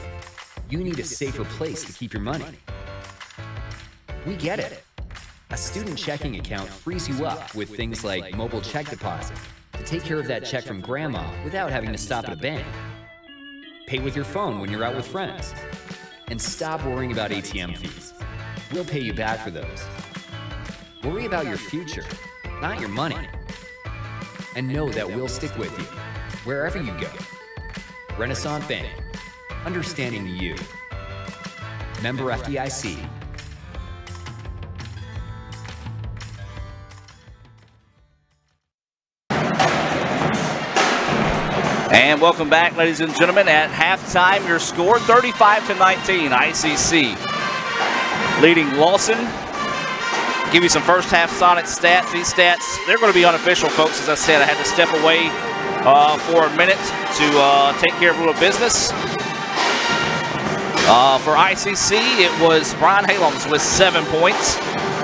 you need a safer place to keep your money. We get it. A student checking account frees you up with things like mobile check deposit to take care of that check from grandma without having to stop at a bank. Pay with your phone when you're out with friends. And stop worrying about ATM fees. We'll pay you back for those. Worry about your future, not your money. And know that we'll stick with you, wherever you go. Renaissance Bank, understanding you. Member FDIC. And welcome back, ladies and gentlemen. At halftime, your score 35-19. ICC leading Lawson. Give you some first half Sonic stats. These stats, they're going to be unofficial, folks. As I said, I had to step away for a minute to take care of a little business. For ICC, it was Brian Halums with 7 points.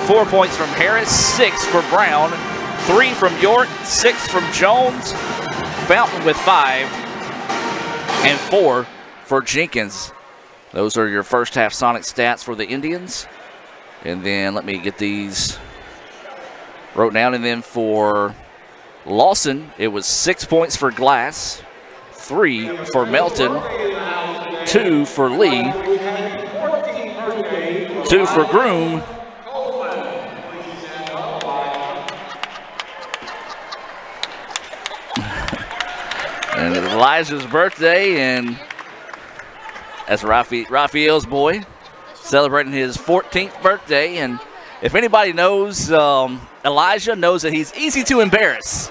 4 points from Harris, 6 for Brown, 3 from York, 6 from Jones, Fountain with 5, and 4 for Jenkins. Those are your first half Sonic stats for the Indians. And then let me get these wrote down. And then for Lawson, it was 6 points for Glass, 3 for Melton, 2 for Lee, 2 for Groom, and it's Elijah's birthday, and that's Raphael's boy, celebrating his 14th birthday. And if anybody knows Elijah, knows that he's easy to embarrass.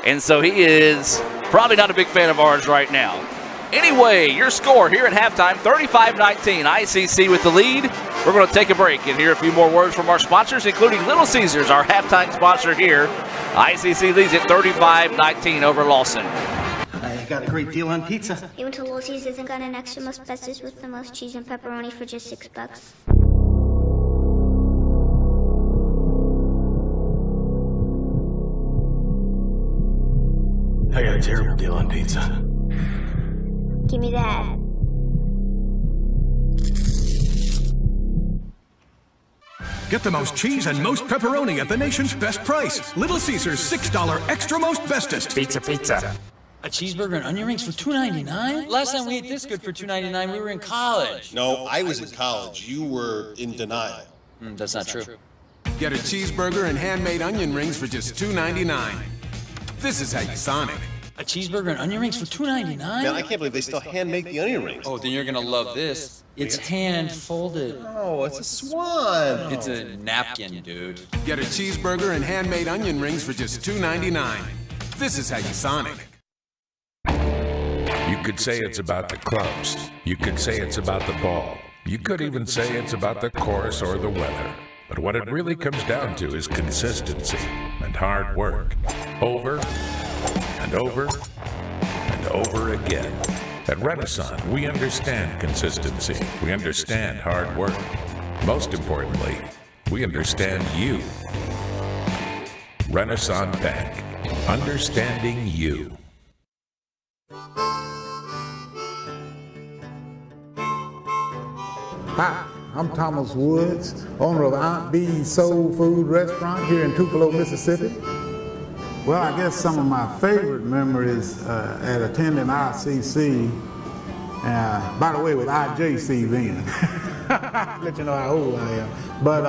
And so he is probably not a big fan of ours right now. Anyway, your score here at halftime, 35-19. ICC with the lead. We're going to take a break and hear a few more words from our sponsors, including Little Caesars, our halftime sponsor here. ICC leads at 35-19 over Lawson. I got a great deal on pizza. He went to Little Caesars and got an extra most bestest with the most cheese and pepperoni for just $6. I got a terrible deal on pizza. Give me that. Get the most cheese and most pepperoni at the nation's best price. Little Caesars $6 Extra Most Bestest. Pizza. A cheeseburger and onion rings for $2.99? Last time we ate this good for $2.99, we were in college. No, I was in college. You were in denial. That's not true. Get a cheeseburger and handmade onion rings for just $2.99. This is how you Sonic. A cheeseburger and onion rings for $2.99? Man, I can't believe they still hand make the onion rings. Oh, then you're gonna love this. It's hand folded. Oh, it's a swan. It's a napkin, dude. Get a cheeseburger and handmade onion rings for just $2.99. This is how you Sonic. You could say it's about the clubs. You could say it's about the ball. You could even say it's about the course or the weather. But what it really comes down to is consistency and hard work. Over and over and over again. At Renaissance, we understand consistency. We understand hard work. Most importantly, we understand you. Renaissance Bank. Understanding you. Hi, I'm Thomas Woods, owner of Aunt Bee's Soul Food Restaurant here in Tupelo, Mississippi. Well, I guess some of my favorite memories at attending ICC, by the way, with IJC then, let you know how old I am, but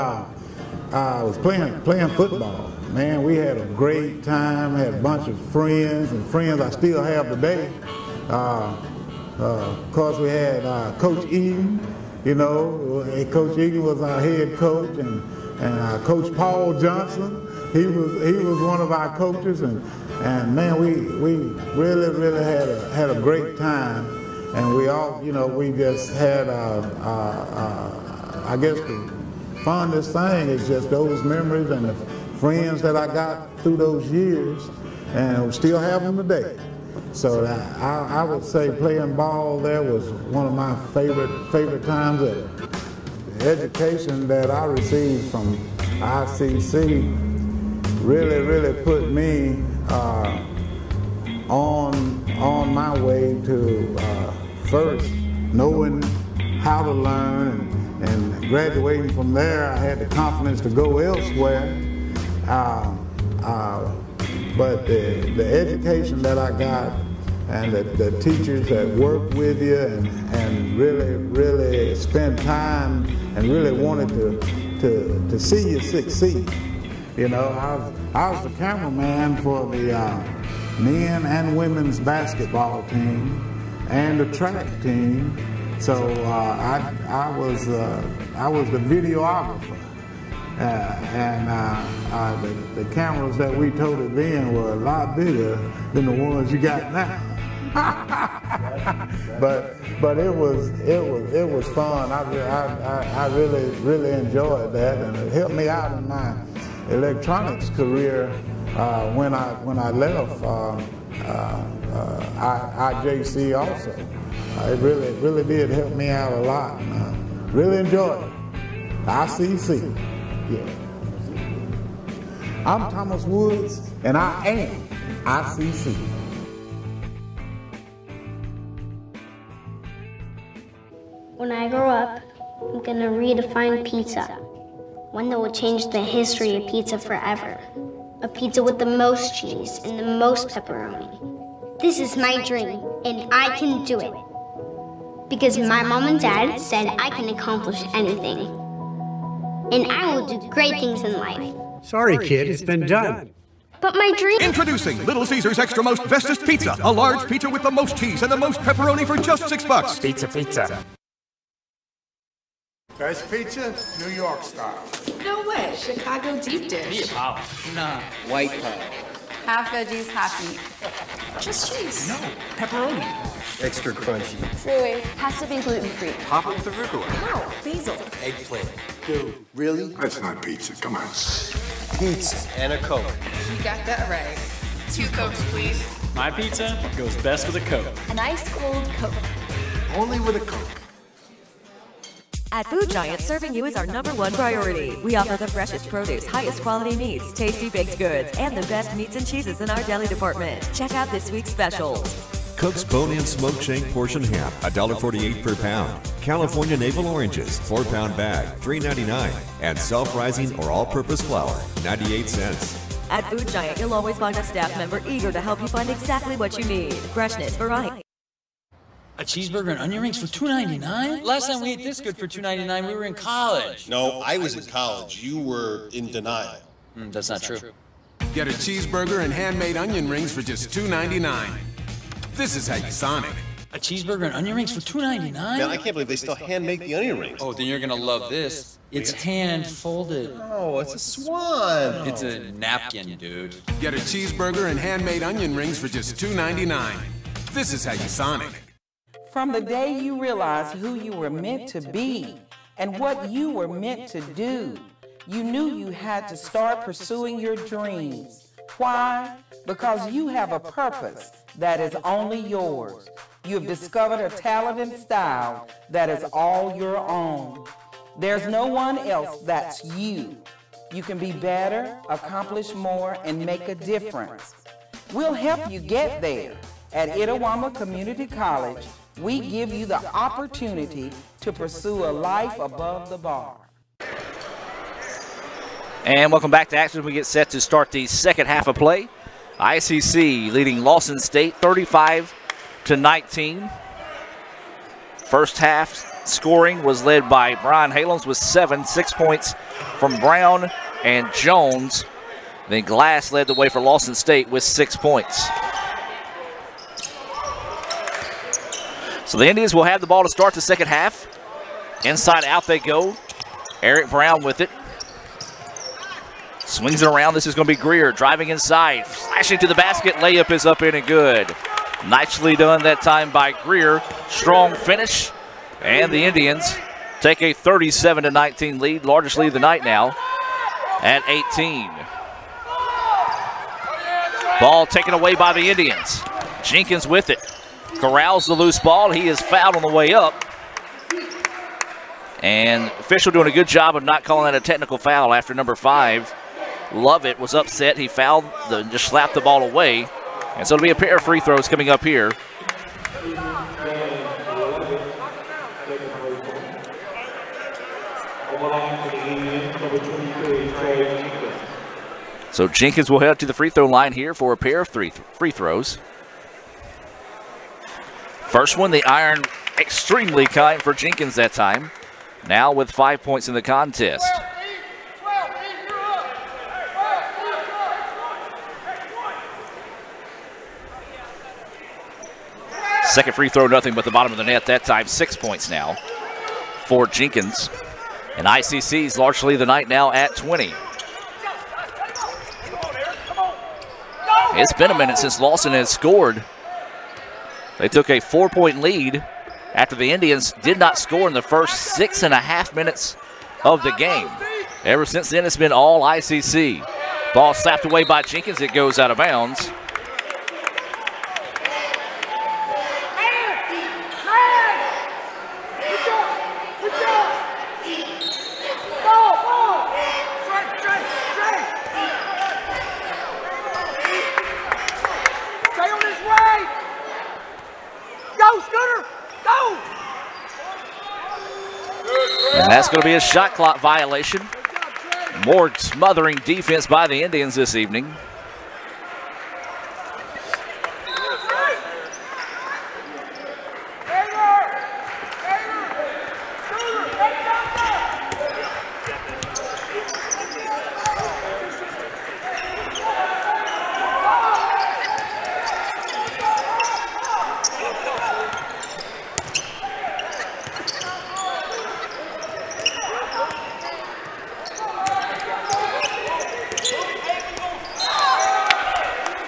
I was playing football. Man, we had a great time, had a bunch of friends, and friends I still have today. Of course, we had Coach Eaton. You know, Coach Egan was our head coach, and Coach Paul Johnson, he was one of our coaches, and man, we really had a great time, and we all, you know, we just had I guess the fondest thing is just those memories and the friends that I got through those years, and we still have them today. So I would say playing ball there was one of my favorite times. The education that I received from ICC really put me on my way to first knowing how to learn, and graduating from there, I had the confidence to go elsewhere. But the education that I got, and the teachers that worked with you and really spent time and really wanted to see you succeed. You know, I was the cameraman for the men and women's basketball team and the track team. So I was the videographer. The cameras that we toted then were a lot bigger than the ones you got now. but it was fun. I really enjoyed that, and it helped me out in my electronics career when I left IJC also. It really did help me out a lot, and I really enjoyed it. ICC. Yeah. I'm Thomas Woods, and I am ICC. When I grow up, I'm gonna redefine pizza. One that will change the history of pizza forever. A pizza with the most cheese and the most pepperoni. This is my dream, and I can do it. Because my mom and dad said I can accomplish anything. And I will do great things in life. Sorry, kid, it's been done. But my dream... Introducing Little Caesars Extra Most Bestest Pizza. A large pizza with the most cheese and the most pepperoni for just $6. Pizza. Best pizza, New York style. No way. Chicago deep dish. Nah. White pie. Half veggies, half meat. Just cheese. No, pepperoni. Extra crunchy. Really? Has to be gluten-free. Pop it with arugula. No, basil. Eggplant. Dude, really? That's not pizza. Come on. Pizza. And a Coke. You got that right. 2 Cokes, please. My pizza goes best with a Coke. An ice cold Coke. Only with a Coke. At Food Giant, serving you is our #1 priority. We offer the freshest produce, highest quality meats, tasty baked goods, and the best meats and cheeses in our deli department. Check out this week's specials. Cook's bone-in smoked shank portion ham, $1.48 per pound. California navel oranges, 4-pound bag, $3.99. And self-rising or all-purpose flour, 98 cents. At Food Giant, you'll always find a staff member eager to help you find exactly what you need. Freshness, variety. A cheeseburger and onion rings for $2.99? Last time we ate this good for $2.99, we were in college. No, I was in college. You were in denial. That's not true. Get a cheeseburger and handmade onion rings for just $2.99. This is how you Sonic. A cheeseburger and onion rings for $2.99? Man, I can't believe they still hand make the onion rings. Oh, then you're gonna love this. It's hand folded. Oh, it's a swan. It's a napkin, dude. Get a cheeseburger and handmade onion rings for just $2.99. This is how you Sonic. From the day you realized who you were meant to be and what you were meant to do, you knew you had to start pursuing your dreams. Why? Because you have a purpose that is only yours. You have discovered a talent and style that is all your own. There's no one else that's you. You can be better, accomplish more, and make a difference. We'll help you get there. At Itawamba Community College, we give you the opportunity to pursue a life above the bar. And welcome back to action. We get set to start the second half of play. ICC leading Lawson State 35-19. First half scoring was led by Brian Halens with 6 points from Brown and Jones. Then Glass led the way for Lawson State with 6 points. So the Indians will have the ball to start the second half. Inside out they go. Eric Brown with it. Swings it around. This is going to be Greer driving inside. Flashing to the basket. Layup is up in and good. Nicely done that time by Greer. Strong finish. And the Indians take a 37-19 lead. Largest lead of the night now at 18. Ball taken away by the Indians. Jenkins with it. Corrals the loose ball. He is fouled on the way up. And official doing a good job of not calling that a technical foul after number 5. Lovett was upset. He fouled, just slapped the ball away. And so it'll be a pair of free throws coming up here. So Jenkins will head up to the free throw line here for a pair of free throws. First one, the iron, extremely kind for Jenkins that time. Now with 5 points in the contest. Second free throw, nothing but the bottom of the net that time. 6 points now for Jenkins. And ICC's largely the night now at 20. It's been a minute since Lawson has scored. They took a 4-point lead after the Indians did not score in the first 6.5 minutes of the game. Ever since then, it's been all ICC. Ball slapped away by Jenkins. It goes out of bounds. And that's going to be a shot clock violation. More smothering defense by the Indians this evening.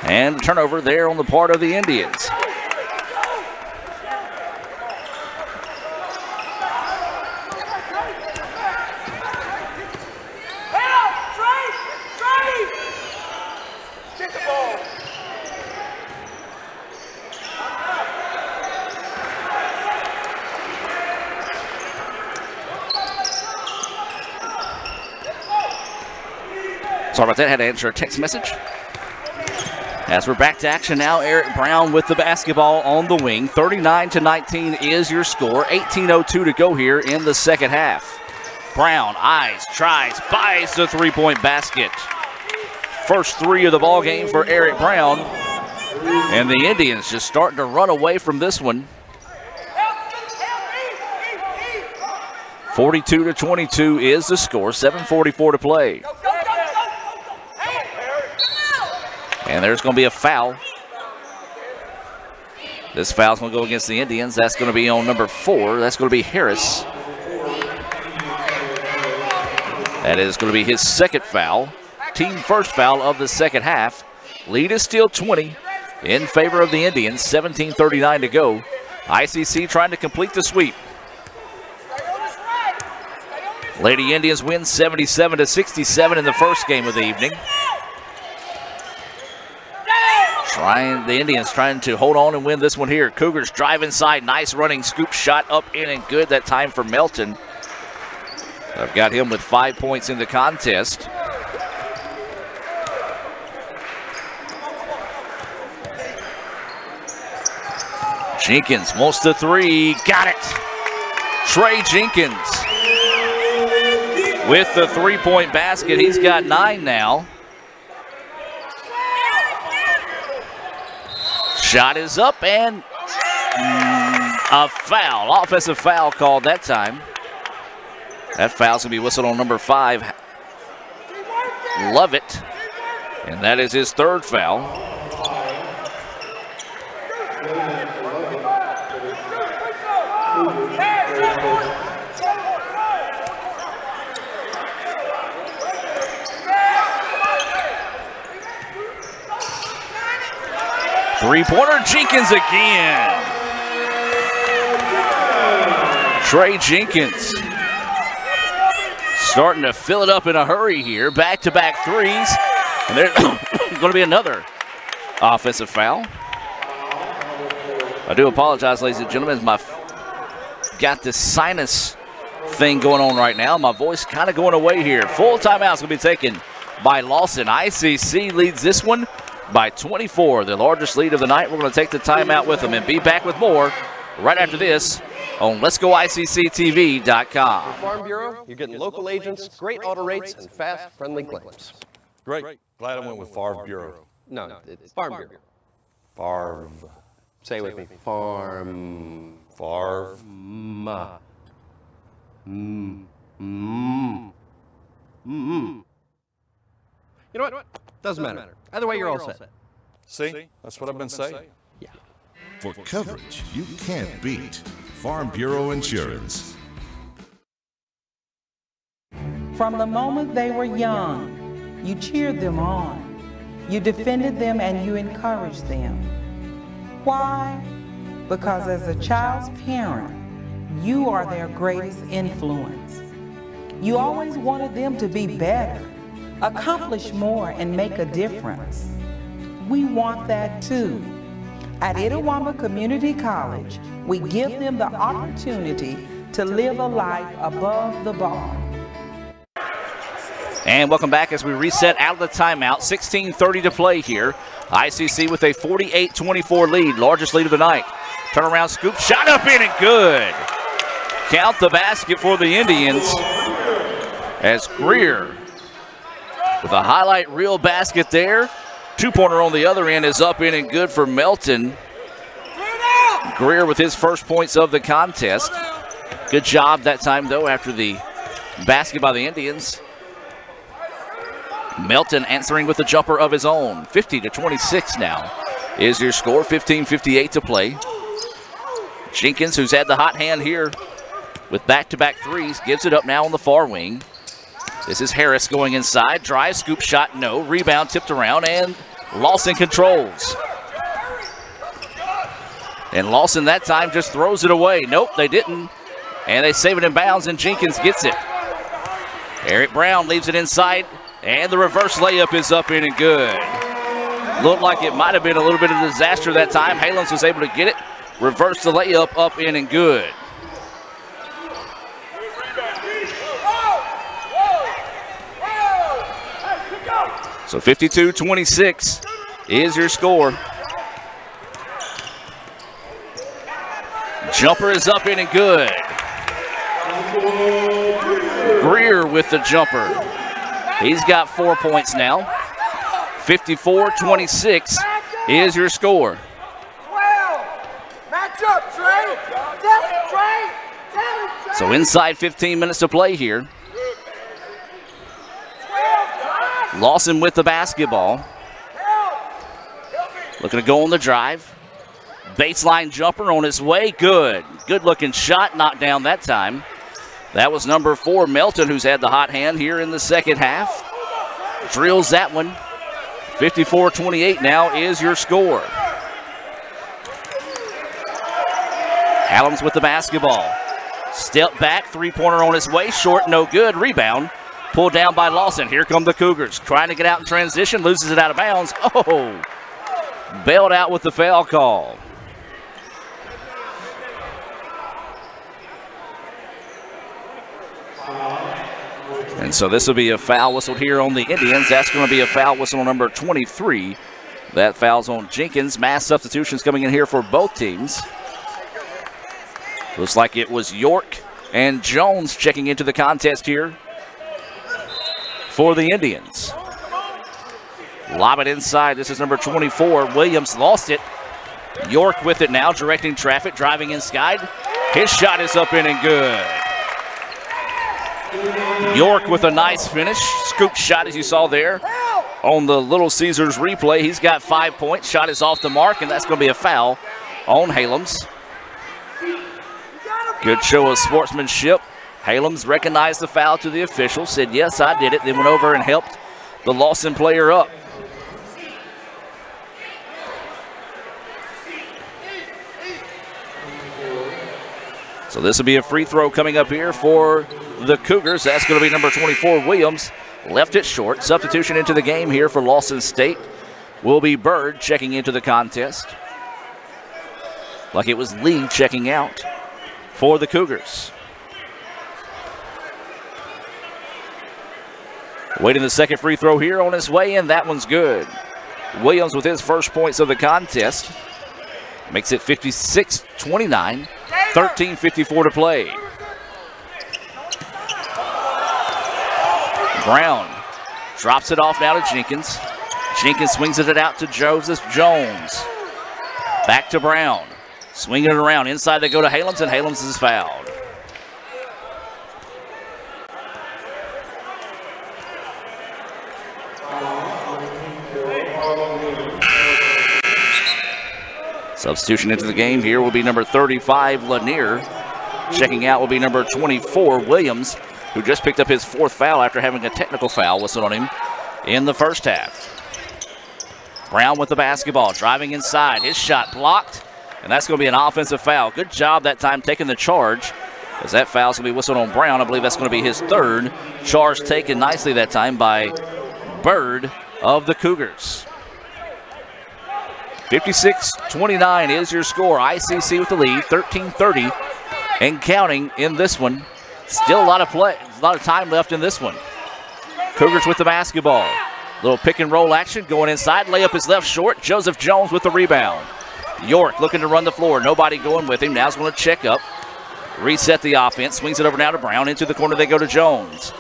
And turnover there on the part of the Indians. Sorry about that, had to answer a text message. As we're back to action now, Eric Brown with the basketball on the wing. 39-19 is your score. 18:02 to go here in the second half. Brown eyes, tries, buys the three-point basket. First three of the ball game for Eric Brown. And the Indians just starting to run away from this one. 42-22 is the score. 7:44 to play. And there's going to be a foul. This foul's going to go against the Indians. That's going to be on number 4. That's going to be Harris. That is going to be his second foul. Team first foul of the second half. Lead is still 20 in favor of the Indians. 17:39 to go. ICC trying to complete the sweep. Lady Indians win 77-67 in the first game of the evening. The Indians trying to hold on and win this one here. Cougars drive inside. Nice running scoop shot up in and good that time for Melton. I've got him with 5 points in the contest. Jenkins wants the 3. Got it. Trey Jenkins with the 3-point basket. He's got 9 now. Shot is up and a foul. Offensive foul called that time. That foul's going to be whistled on number 5, Lovett. And that is his third foul. Three-pointer, Jenkins again. Trey Jenkins starting to fill it up in a hurry here. Back-to-back threes. And there's going to be another offensive foul. I do apologize, ladies and gentlemen. Got this sinus thing going on right now. My voice kind of going away here. Full timeout's going to be taken by Lawson. ICC leads this one by 24, the largest lead of the night. We're going to take the timeout with them and be back with more right after this on Let'sGoICCTV.com. Farm Bureau, you're getting local agents, great auto rates, and fast, friendly claims. Great. Glad I went with Farm Bureau. No, it's Farm Bureau. Farm. Say it with me. Farm. Farm. You know what? Doesn't matter. Either way, you're all set. See? That's what I've been saying. Yeah. For coverage you can't beat, Farm Bureau Insurance. From the moment they were young, you cheered them on. You defended them and you encouraged them. Why? Because as a child's parent, you are their greatest influence. You always wanted them to be better, accomplish more, and make a difference. We want that too. At Itawamba Community College, we give them the opportunity to live a life above the bar. And welcome back as we reset out of the timeout. 16:30 to play here. ICC with a 48-24 lead, largest lead of the night. Turnaround scoop, shot up in and good. Count the basket for the Indians as Greer with a highlight reel basket there. Two-pointer on the other end is up in and good for Melton. Greer with his first points of the contest. Good job that time, though, after the basket by the Indians. Melton answering with a jumper of his own. 50-26 now is your score. 15:58 to play. Jenkins, who's had the hot hand here with back-to-back threes, gives it up now on the far wing. This is Harris going inside. Drive, scoop shot, no. Rebound tipped around, and Lawson controls. And Lawson that time just throws it away. Nope, they didn't. And they save it in bounds, and Jenkins gets it. Eric Brown leaves it inside, and the reverse layup is up in and good. Looked like it might have been a little bit of a disaster that time. Halens was able to get it. Reverse the layup up in and good. So 52-26 is your score. Jumper is up in and good. Greer with the jumper. He's got 4 points now. 54-26 is your score. 12. Match up, Trey. Tell it, Trey. Tell it, Trey. So inside 15 minutes to play here. Lawson with the basketball. Looking to go on the drive. Baseline jumper on his way. Good. Good looking shot. Knocked down that time. That was number 4, Melton, who's had the hot hand here in the second half. Drills that one. 54-28 now is your score. Allums with the basketball. Step back, three-pointer on his way. Short, no good. Rebound. Pulled down by Lawson. Here come the Cougars. Trying to get out in transition. Loses it out of bounds. Oh! Bailed out with the foul call. And so this will be a foul whistled here on the Indians. That's going to be a foul whistle on number 23. That foul's on Jenkins. Mass substitutions coming in here for both teams. Looks like it was York and Jones checking into the contest here for the Indians. Lob it inside. This is number 24. Williams lost it. York with it now, directing traffic, driving inside. His shot is up in and good. York with a nice finish. Scoop shot, as you saw there on the Little Caesars replay. He's got 5 points. Shot is off the mark, and that's going to be a foul on Halams. Good show of sportsmanship. Halams recognized the foul to the official, said, yes, I did it, then went over and helped the Lawson player up. So this will be a free throw coming up here for the Cougars. That's going to be number 24, Williams. Left it short. Substitution into the game here for Lawson State will be Bird checking into the contest. Like it was Lee checking out for the Cougars. Waiting the second free throw here on his way, and that one's good. Williams with his first points of the contest. Makes it 56-29, 13:54 to play. Brown drops it off now to Jenkins. Jenkins swings it out to Joseph Jones. Back to Brown. Swinging it around. Inside they go to Halams, and Halams is fouled. Substitution into the game here will be number 35, Lanier. Checking out will be number 24, Williams, who just picked up his 4th foul after having a technical foul whistled on him in the first half. Brown with the basketball, driving inside. His shot blocked, and that's going to be an offensive foul. Good job that time taking the charge, as that foul's going to be whistled on Brown. I believe that's going to be his 3rd. Charge taken nicely that time by Bird of the Cougars. 56-29 is your score. ICC with the lead, 13:30 and counting in this one. Still a lot of play, a lot of time left in this one. Cougars with the basketball. Little pick and roll action going inside. Layup is left short. Joseph Jones with the rebound. York looking to run the floor. Nobody going with him. Now he's going to check up. Reset the offense. Swings it over now to Brown. Into the corner they go to Jones.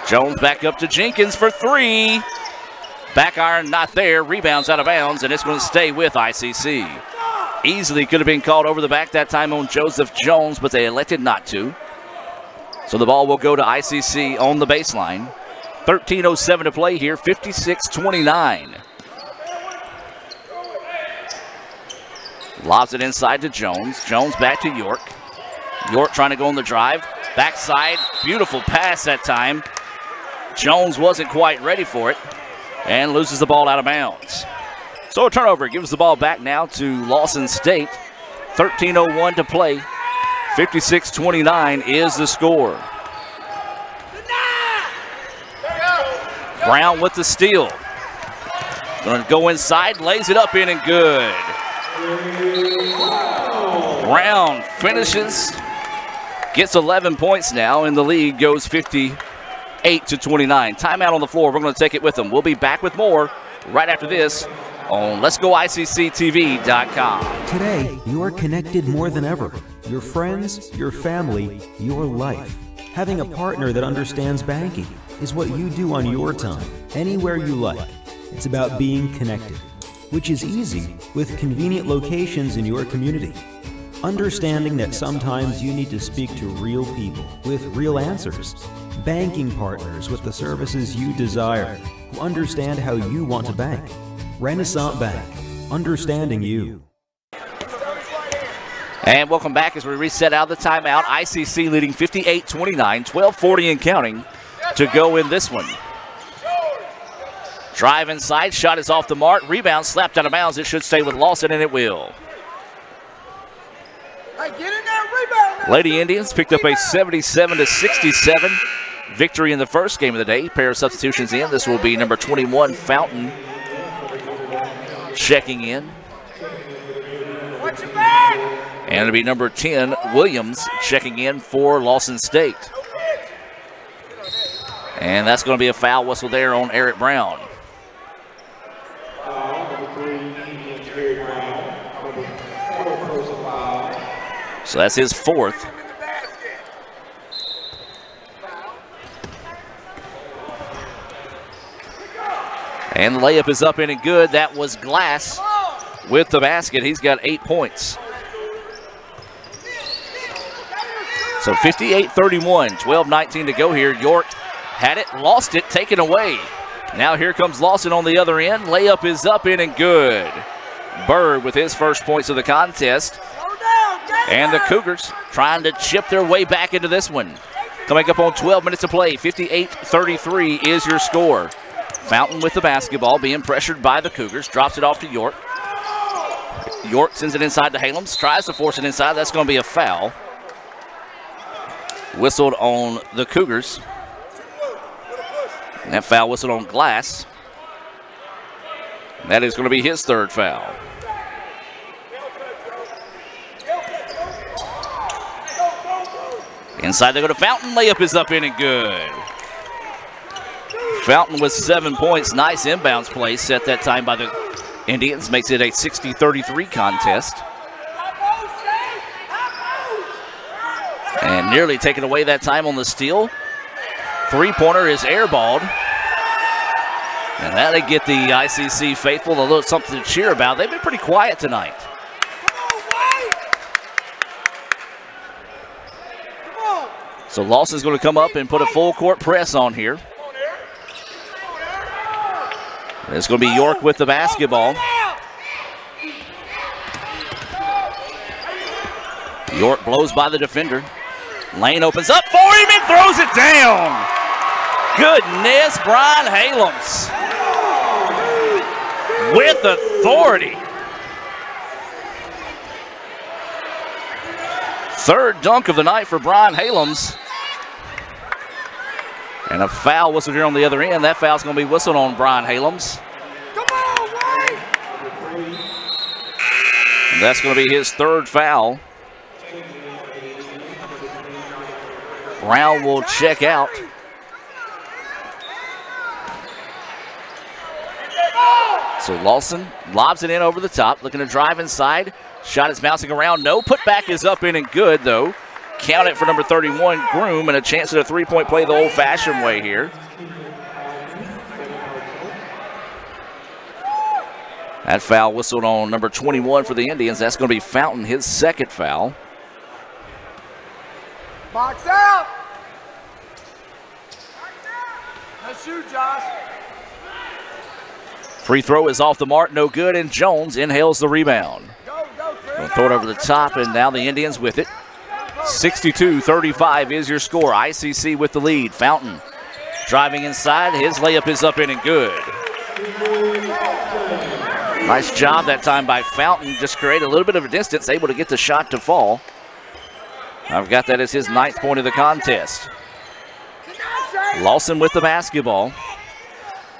Jones back up to Jenkins for 3. Back iron not there. Rebounds out of bounds, and it's going to stay with ICC. Easily could have been called over the back that time on Joseph Jones, but they elected not to. So the ball will go to ICC on the baseline. 13:07 to play here, 56-29. Lobs it inside to Jones. Jones back to York. York trying to go on the drive. Backside, beautiful pass that time. Jones wasn't quite ready for it and loses the ball out of bounds. So a turnover gives the ball back now to Lawson State. 13:01 to play. 56-29 is the score. Brown with the steal. Going to go inside, lays it up in and good. Brown finishes, gets 11 points now, and the lead goes 58-29. Timeout on the floor. We're going to take it with them. We'll be back with more right after this on Let'sGoICCTV.com. Today, you are connected more than ever. Your friends, your family, your life. Having a partner that understands banking is what you do on your time, anywhere you like. It's about being connected, which is easy with convenient locations in your community. Understanding that sometimes you need to speak to real people with real answers. Banking partners with the services you desire, who understand how you want to bank. Renaissance Bank, understanding you. And welcome back as we reset out of the timeout. ICC leading 58-29, 12:40 and counting to go in this one. Drive inside, shot is off the mark, rebound slapped out of bounds. It should stay with Lawson, and it will. Hey, get in there, rebound. Lady Indians picked up a 77-67 victory in the first game of the day. Pair of substitutions in. This will be number 21, Fountain, checking in. Watch your back. And it'll be number 10, Williams, checking in for Lawson State. And that's going to be a foul whistle there on Eric Brown. So that's his fourth. And the layup is up in and good. That was Glass with the basket. He's got 8 points. So 58-31, 12-19 to go here. York had it, lost it, taken away. Now here comes Lawson on the other end. Layup is up in and good. Bird with his first points of the contest. And the Cougars trying to chip their way back into this one. Coming up on 12 minutes to play, 58-33 is your score. Fountain with the basketball, being pressured by the Cougars, drops it off to York. York sends it inside to Halems, tries to force it inside. That's going to be a foul. Whistled on the Cougars. And that foul whistled on Glass. And that is going to be his third foul. Inside they go to Fountain. Layup is up in and good. Fountain with 7 points. Nice inbounds play set that time by the Indians. Makes it a 60-33 contest. And nearly taken away that time on the steal. Three-pointer is airballed. And that'll get the ICC faithful a little something to cheer about. They've been pretty quiet tonight. So Lawson's going to come up and put a full court press on here. It's going to be York with the basketball. York blows by the defender. Lane opens up for him and throws it down. Goodness, Brian Halems with authority. Third dunk of the night for Brian Halems. And a foul whistled here on the other end. That foul's going to be whistled on Brian Halems. And that's going to be his third foul. Brown will check out. So Lawson lobs it in over the top, looking to drive inside. Shot is bouncing around. No putback is up in and good, though. Count it for number 31, Groom, and a chance at a three-point play the old-fashioned way here. That foul whistled on number 21 for the Indians. That's going to be Fountain, his second foul. Box out. Nice shoot, Josh. Free throw is off the mark, no good, and Jones inhales the rebound. We'll throw it over the top, and now the Indians with it. 62-35 is your score. ICC with the lead. Fountain driving inside. His layup is up in and good. Nice job that time by Fountain. Just create a little bit of a distance, able to get the shot to fall. I've got that as his 9th point of the contest. Lawson with the basketball.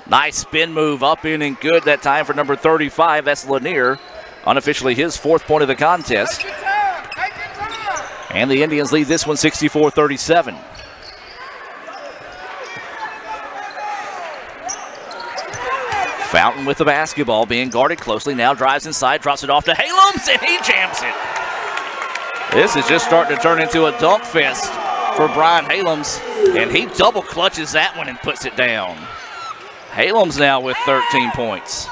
Nice spin move up in and good that time for number 35. That's Lanier. Unofficially his 4th point of the contest. And the Indians lead this one 64-37. Fountain with the basketball, being guarded closely. Now drives inside, drops it off to Halems, and he jams it. This is just starting to turn into a dunk fest for Brian Halems, and he double clutches that one and puts it down. Halems now with 13 points.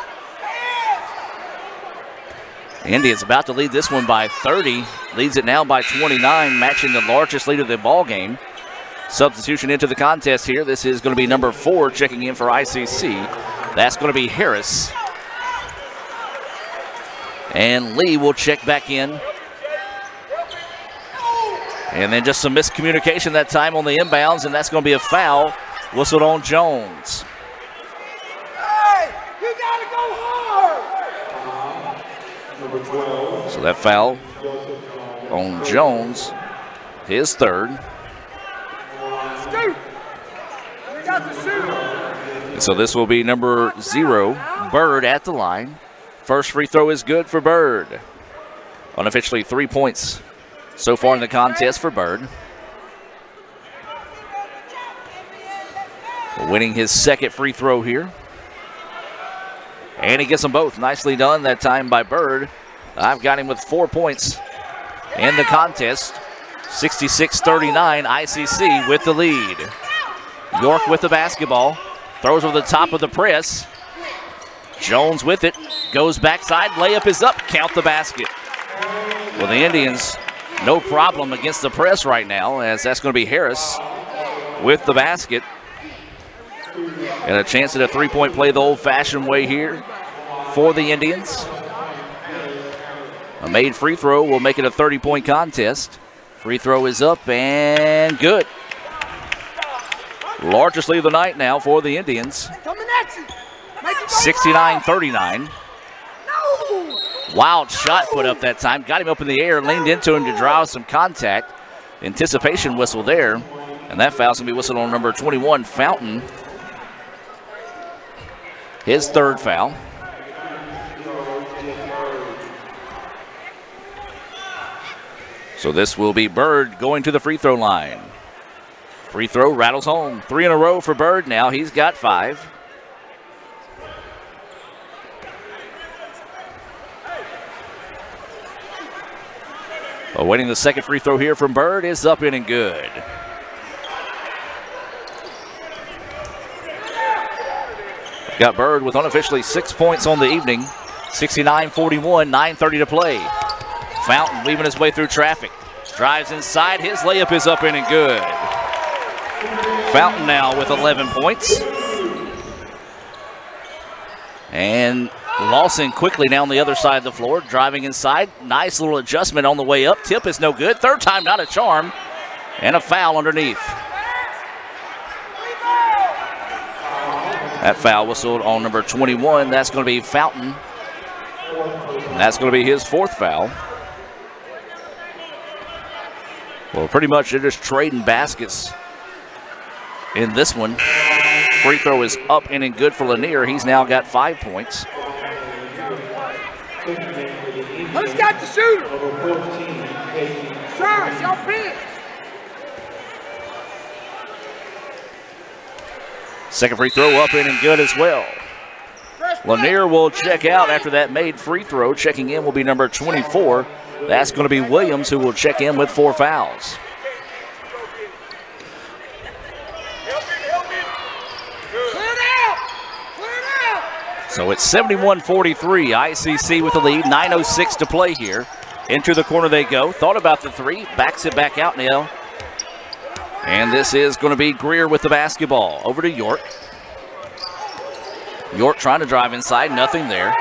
Indians about to lead this one by 30. Leads it now by 29, matching the largest lead of the ball game. Substitution into the contest here. This is going to be number 4 checking in for ICC. That's going to be Harris. And Lee will check back in. And then just some miscommunication that time on the inbounds, and that's going to be a foul whistled on Jones. Hey, you gotta go hard. So that foul on Jones, his third. Scoot. We got the shooter. And so this will be number 0, Bird at the line. First free throw is good for Bird. Unofficially 3 points so far in the contest for Bird. Winning his second free throw here. And he gets them both. Nicely done that time by Bird. I've got him with 4 points in the contest. 66-39, ICC with the lead. York with the basketball. Throws over the top of the press. Jones with it. Goes backside. Layup is up. Count the basket. Well, the Indians, no problem against the press right now, as that's going to be Harris with the basket. And a chance at a three-point play the old-fashioned way here for the Indians. A made free throw will make it a 30-point contest. Free throw is up and good. Largest lead of the night now for the Indians. 69-39. Wild shot put up that time. Got him up in the air, leaned into him to draw some contact. Anticipation whistle there. And that foul's going to be whistled on number 21, Fountain. His third foul. So this will be Bird going to the free throw line. Free throw rattles home. 3 in a row for Bird now. He's got 5. Awaiting the second free throw here from Bird is up in and good. Got Bird with unofficially 6 points on the evening. 69-41, 9:30 to play. Fountain weaving his way through traffic. Drives inside, his layup is up in and good. Fountain now with 11 points. And Lawson quickly down the other side of the floor, driving inside. Nice little adjustment on the way up. Tip is no good. Third time not a charm. And a foul underneath. That foul whistled on number 21. That's going to be Fountain. And that's going to be his 4th foul. Well, pretty much they're just trading baskets in this one. Free throw is up in and good for Lanier. He's now got 5 points. Let's get the shooter. Charles, y'all pitch. Second free throw up in and good as well. Lanier will check out after that made free throw. Checking in will be number 24. That's going to be Williams, who will check in with 4 fouls. So it's 71-43, ICC with the lead, 9:06 to play here. Into the corner they go. Thought about the 3, backs it back out now. And this is going to be Greer with the basketball. Over to York. York trying to drive inside, nothing there.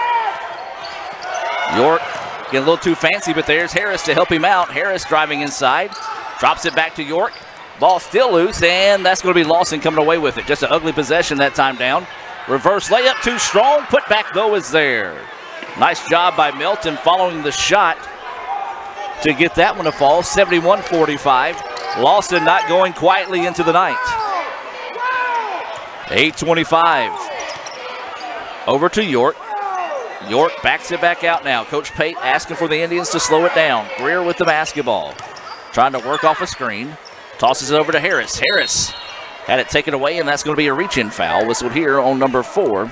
York getting a little too fancy, but there's Harris to help him out. Harris driving inside, drops it back to York. Ball still loose, and that's going to be Lawson coming away with it. Just an ugly possession that time down. Reverse layup, too strong. Put back, though, is there. Nice job by Melton following the shot to get that one to fall. 71-45. Lawson not going quietly into the night. 8:25. Over to York. York backs it back out now. Coach Pate asking for the Indians to slow it down. Greer with the basketball. Trying to work off a screen. Tosses it over to Harris. Harris had it taken away, and that's going to be a reach-in foul. Whistled here on number 4.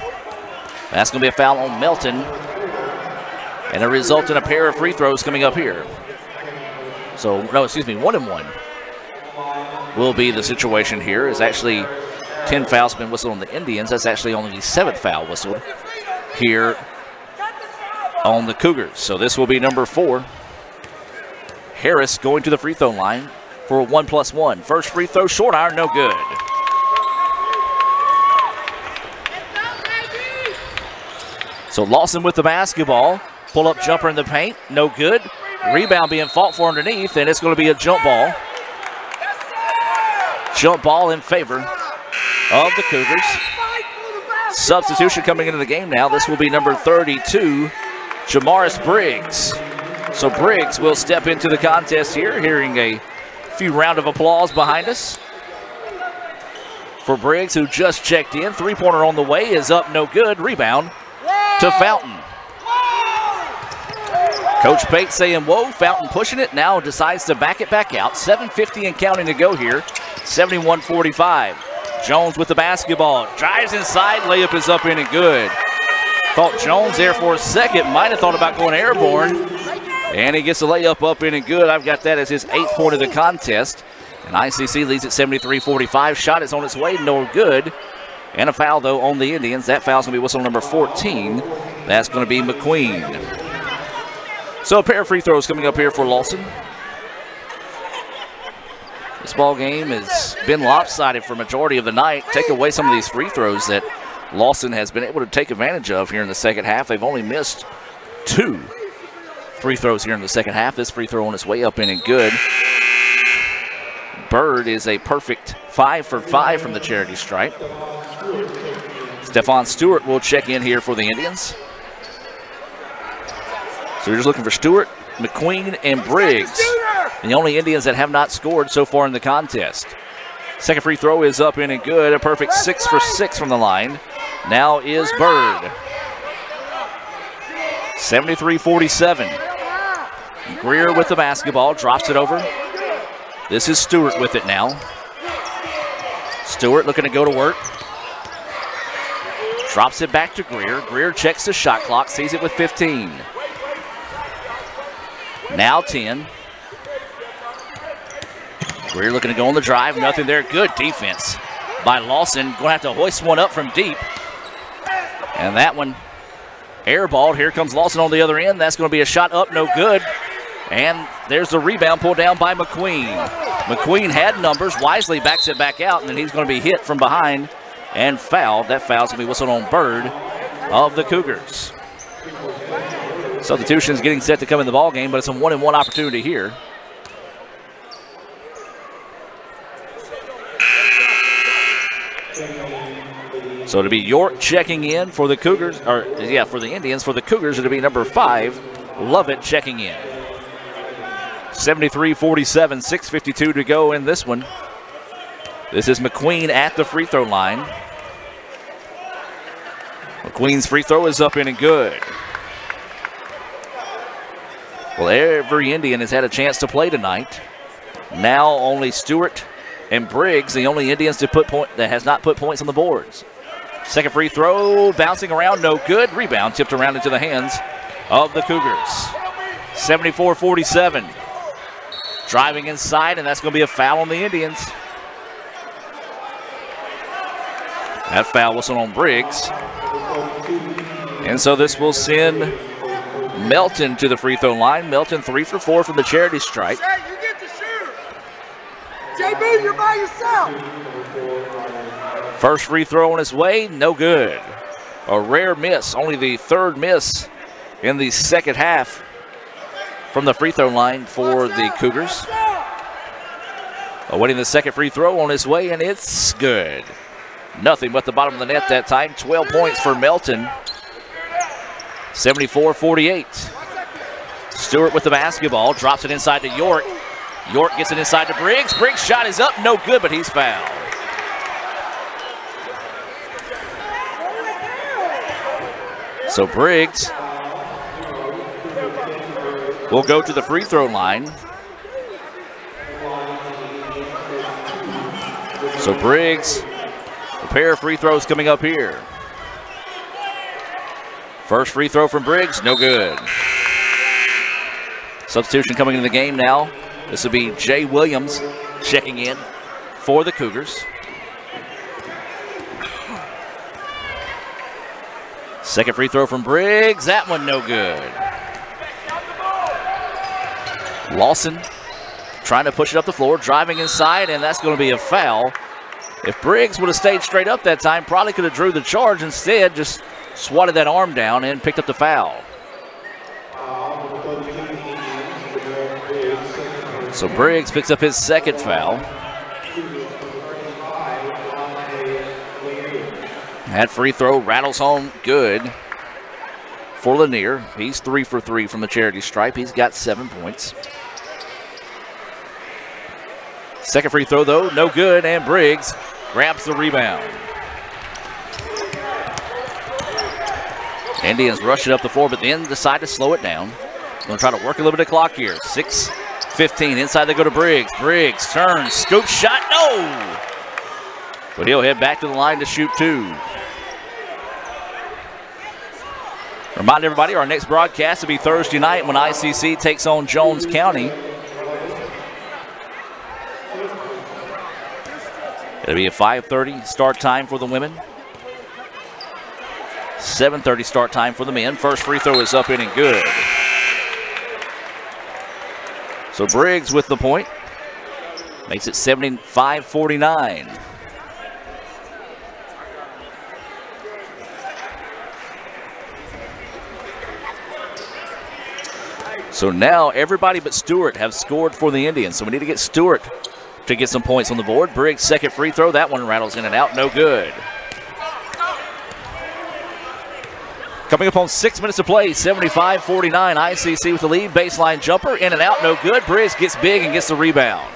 That's going to be a foul on Melton. And a result in a pair of free throws coming up here. So, no, excuse me, 1-1 will be the situation here. It's actually 10 fouls been whistled on the Indians. That's actually only the 7th foul whistled here on the Cougars. So this will be number 4. Harris going to the free throw line for a 1+1. First free throw, short iron, no good. So Lawson with the basketball. Pull-up jumper in the paint, no good. Rebound being fought for underneath, and it's going to be a jump ball. Jump ball in favor of the Cougars. Substitution coming into the game now. This will be number 32, Jamaris Briggs. So Briggs will step into the contest here, hearing a few round of applause behind us. For Briggs, who just checked in. Three-pointer on the way is up, no good. Rebound to Fountain. Coach Pate saying, whoa, Fountain pushing it. Now decides to back it back out. 7:50 and counting to go here. 71-45. Jones with the basketball. Drives inside. Layup is up in and good. Thought Jones there for a second. Might have thought about going airborne. And he gets the layup up in and good. I've got that as his 8th point of the contest. And ICC leads at 73-45. Shot is on its way. No good. And a foul, though, on the Indians. That foul's going to be whistle number 14. That's going to be McQueen. So a pair of free throws coming up here for Lawson. This ball game has been lopsided for majority of the night. Take away some of these free throws that Lawson has been able to take advantage of here in the second half. They've only missed 2 free throws here in the second half. This free throw on its way up in and good. Bird is a perfect 5 for 5 from the charity stripe. Stephon Stewart will check in here for the Indians. So you're just looking for Stewart, McQueen, and Briggs. And the only Indians that have not scored so far in the contest. Second free throw is up in and good. A perfect 6 for 6 from the line. Now is Bird. 73-47. Greer with the basketball, drops it over. This is Stewart with it now. Stewart looking to go to work. Drops it back to Greer. Greer checks the shot clock, sees it with 15. Now 10. Greer looking to go on the drive. Nothing there. Good defense by Lawson. Going to have to hoist one up from deep. And that one airballed. Here comes Lawson on the other end. That's going to be a shot up. No good. And there's the rebound pulled down by McQueen. McQueen had numbers. Wisely backs it back out. And then he's going to be hit from behind and fouled. That foul's going to be whistled on Bird of the Cougars. Substitution's getting set to come in the ball game, but it's a 1-and-1 opportunity here. So it'll be York checking in for the Cougars, or yeah, for the Indians. For the Cougars, it'll be number 5, Lovett checking in. 73-47, 6:52 to go in this one. This is McQueen at the free throw line. McQueen's free throw is up in and good. Well, every Indian has had a chance to play tonight. Now only Stewart and Briggs, the only Indians to that has not put points on the boards. Second free throw, bouncing around, no good. Rebound tipped around into the hands of the Cougars. 74-47. Driving inside, and that's going to be a foul on the Indians. That foul whistle on Briggs. And so this will send Melton to the free throw line. Melton 3 for 4 from the charity stripe. Hey, you get the shooter. JB, you're by yourself. First free throw on its way, no good. A rare miss, only the 3rd miss in the second half from the free throw line for the Cougars. Awaiting the second free throw on its way, and it's good. Nothing but the bottom of the net that time. 12 points for Melton. 74-48. Stewart with the basketball, drops it inside to York. York gets it inside to Briggs. Briggs' shot is up, no good, but he's fouled. So Briggs will go to the free throw line. So Briggs, a pair of free throws coming up here. First free throw from Briggs, no good. Substitution coming into the game now. This will be Jay Williams checking in for the Cougars. Second free throw from Briggs, that one no good. Lawson trying to push it up the floor, driving inside, and that's going to be a foul. If Briggs would have stayed straight up that time, probably could have drew the charge. Instead, just swatted that arm down and picked up the foul. So Briggs picks up his second foul. That free throw rattles home good for Lanier. He's 3 for 3 from the charity stripe. He's got 7 points. Second free throw, though, no good, and Briggs grabs the rebound. Indians rush it up the floor, but then decide to slow it down. Going to try to work a little bit of clock here. 6:15 inside, they go to Briggs. Briggs turns, scoop shot, no! But he'll head back to the line to shoot 2. Remind everybody, our next broadcast will be Thursday night when ICC takes on Jones County. It'll be a 5:30 start time for the women. 7:30 start time for the men. First free throw is up in and good. So Briggs with the point. Makes it 75-49. So now everybody but Stewart have scored for the Indians. So we need to get Stewart to get some points on the board. Briggs' second free throw. That one rattles in and out. No good. Coming up on 6 minutes to play. 75-49. ICC with the lead. Baseline jumper. In and out. No good. Briggs gets big and gets the rebound.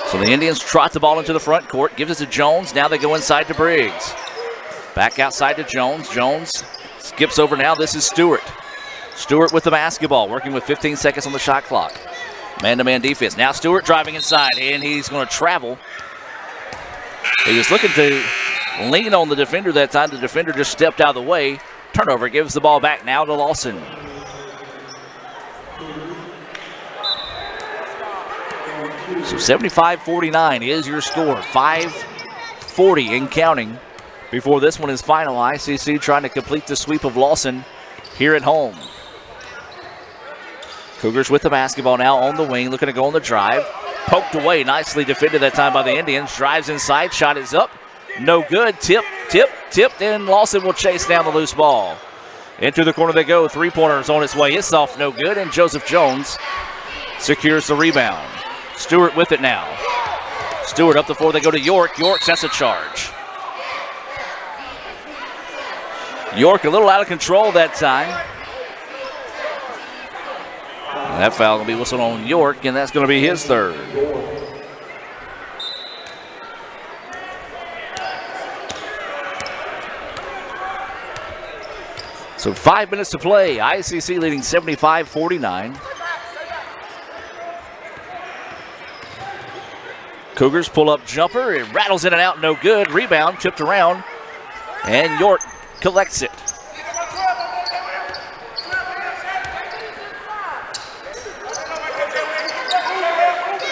So the Indians trot the ball into the front court. Gives it to Jones. Now they go inside to Briggs. Back outside to Jones. Jones skips over now. This is Stewart. Stewart with the basketball, working with 15 seconds on the shot clock. Man-to-man defense. Now Stewart driving inside, and he's going to travel. He was looking to lean on the defender that time. The defender just stepped out of the way. Turnover, gives the ball back now to Lawson. So 75-49 is your score. 5:40 and counting before this one is final. ICC trying to complete the sweep of Lawson here at home. Cougars with the basketball now on the wing, looking to go on the drive. Poked away, nicely defended that time by the Indians. Drives inside, shot is up. No good, tipped, and Lawson will chase down the loose ball. Into the corner they go, three-pointers on its way. It's off, no good, and Joseph Jones secures the rebound. Stewart with it now. Stewart up the floor, they go to York. York sets a charge. York a little out of control that time. That foul going to be whistled on York, and that's going to be his third. So 5 minutes to play. ICC leading 75-49. Cougars pull up jumper. It rattles in and out, no good. Rebound, tipped around, and York collects it.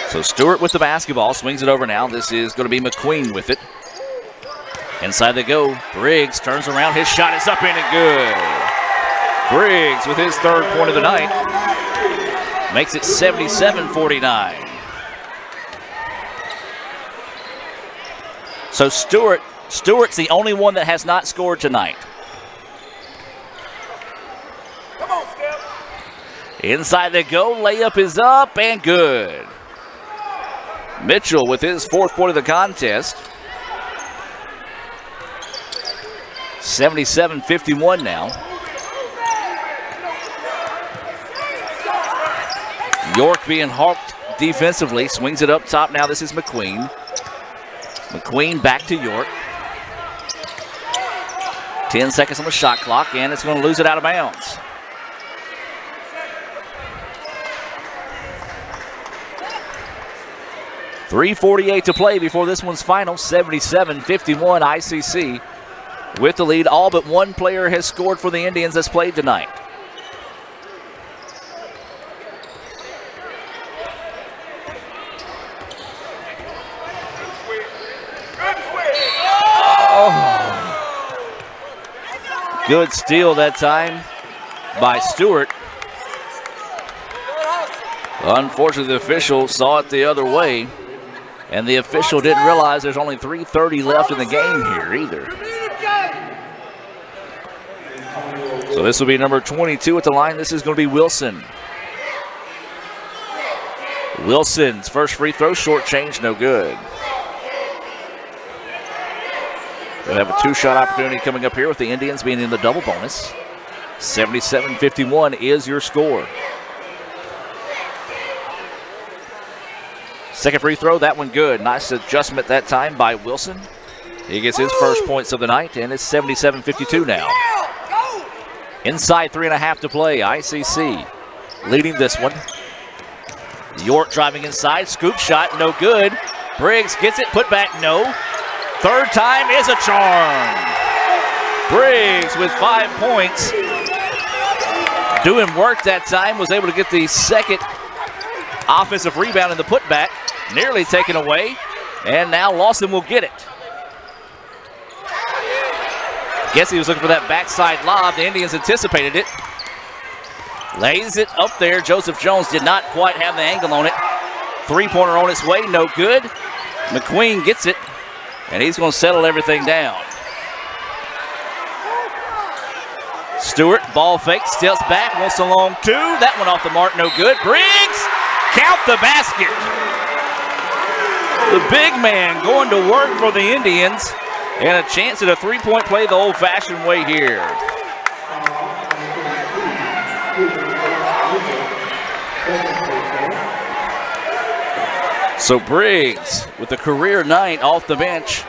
So Stewart with the basketball, swings it over now. This is going to be McQueen with it. Inside they go. Briggs turns around. His shot is up in and good. Briggs with his third point of the night. Makes it 77-49. So Stewart's the only one that has not scored tonight. Come on, Steph. Inside they go. Layup is up and good. Mitchell with his fourth point of the contest. 77-51 now. York being hawked defensively. Swings it up top now. This is McQueen. McQueen back to York. 10 seconds on the shot clock, and it's going to lose it out of bounds. .348 to play before this one's final. 77-51 ICC with the lead. All but one player has scored for the Indians that's played tonight. Oh. Good steal that time by Stewart. Unfortunately, the official saw it the other way. And the official didn't realize there's only 3:30 left in the game here either. So this will be number 22 at the line. This is going to be Wilson. Wilson's first free throw, short change, no good. We'll have a two-shot opportunity coming up here with the Indians being in the double bonus. 77-51 is your score. Second free throw, that one good. Nice adjustment that time by Wilson. He gets his first points of the night, and it's 77-52 now. Inside 3.5 to play. ICC leading this one. York driving inside, scoop shot, no good. Briggs gets it, put back, no. Third time is a charm. Briggs with 5 points. Doing work that time, was able to get the second offensive rebound in the putback. Nearly taken away, and now Lawson will get it. Guess he was looking for that backside lob. The Indians anticipated it. Lays it up there. Joseph Jones did not quite have the angle on it. Three-pointer on its way, no good. McQueen gets it, and he's going to settle everything down. Stewart, ball fake, steps back, wants a long two. That one off the mark, no good. Briggs, count the basket. The big man going to work for the Indians, and a chance at a three-point play the old-fashioned way here. So Briggs with a career 9 off the bench.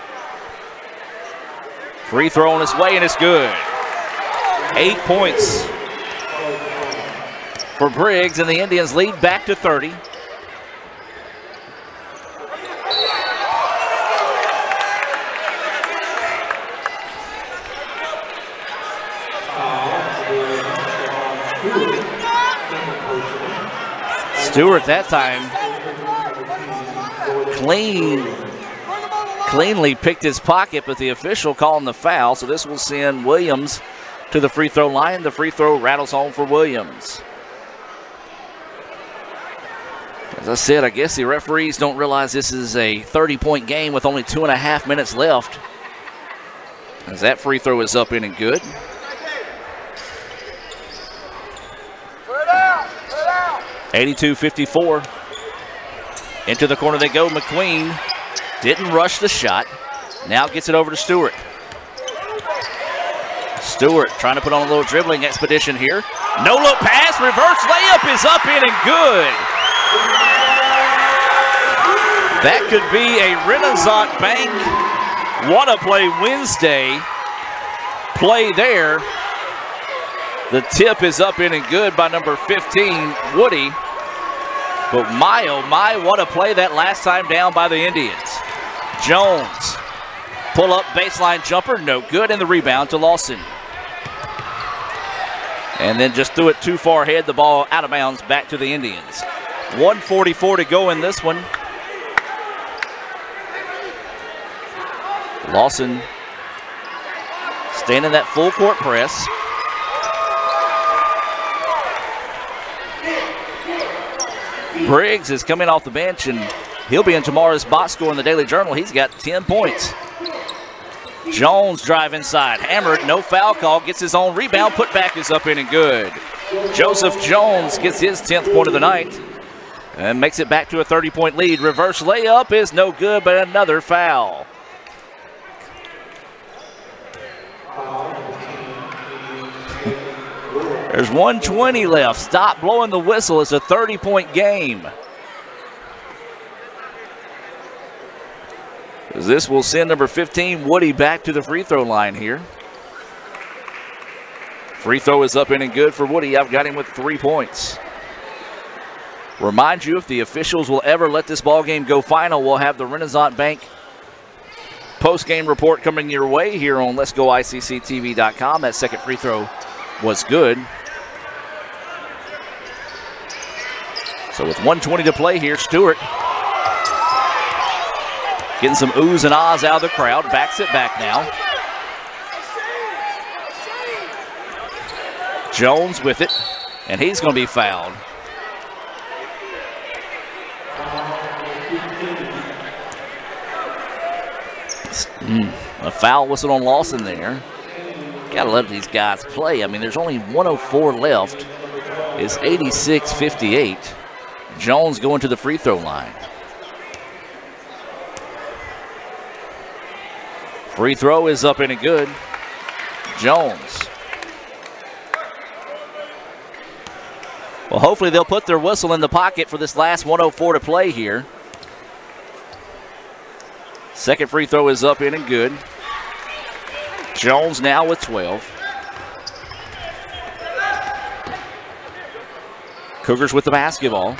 Free throw on his way, and it's good. 8 points for Briggs, and the Indians lead back to 30. Stewart that time cleanly picked his pocket, but the official calling the foul, so this will send Williams to the free throw line. The free throw rattles home for Williams. As I said, I guess the referees don't realize this is a 30-point game with only 2.5 minutes left, as that free throw is up in and good. 82-54. Into the corner they go. McQueen didn't rush the shot. Now gets it over to Stewart. Stewart trying to put on a little dribbling expedition here. No look pass, reverse layup is up in and good. That could be a Renaissance Bank Wanna Play Wednesday play there. The tip is up in and good by number 15, Woody. But my, oh my, what a play that last time down by the Indians. Jones, pull up baseline jumper, no good, and the rebound to Lawson. And then just threw it too far ahead, the ball out of bounds back to the Indians. 1:44 to go in this one. Lawson staying in that full court press. Briggs is coming off the bench, and he'll be in tomorrow's box score in the Daily Journal. He's got 10 points. Jones drive inside, hammered, no foul call, gets his own rebound, putback is up in and good. Joseph Jones gets his 10th point of the night and makes it back to a 30-point lead. Reverse layup is no good, but another foul. There's 1:20 left. Stop blowing the whistle. It's a 30-point game. This will send number 15, Woody, back to the free throw line here. Free throw is up in and good for Woody. I've got him with 3 points. Remind you, if the officials will ever let this ball game go final, we'll have the Renaissance Bank post-game report coming your way here on Let'sGoICCTV.com. That second free throw was good. So with 1:20 to play here, Stewart getting some oohs and ahs out of the crowd. Backs it back now. Jones with it, and he's going to be fouled. A foul whistle on Lawson there. Gotta let these guys play. I mean, there's only 104 left. It's 86-58. Jones going to the free throw line. Free throw is up and good. Jones. Well, hopefully they'll put their whistle in the pocket for this last 104 to play here. Second free throw is up and good. Jones now with 12. Cougars with the basketball.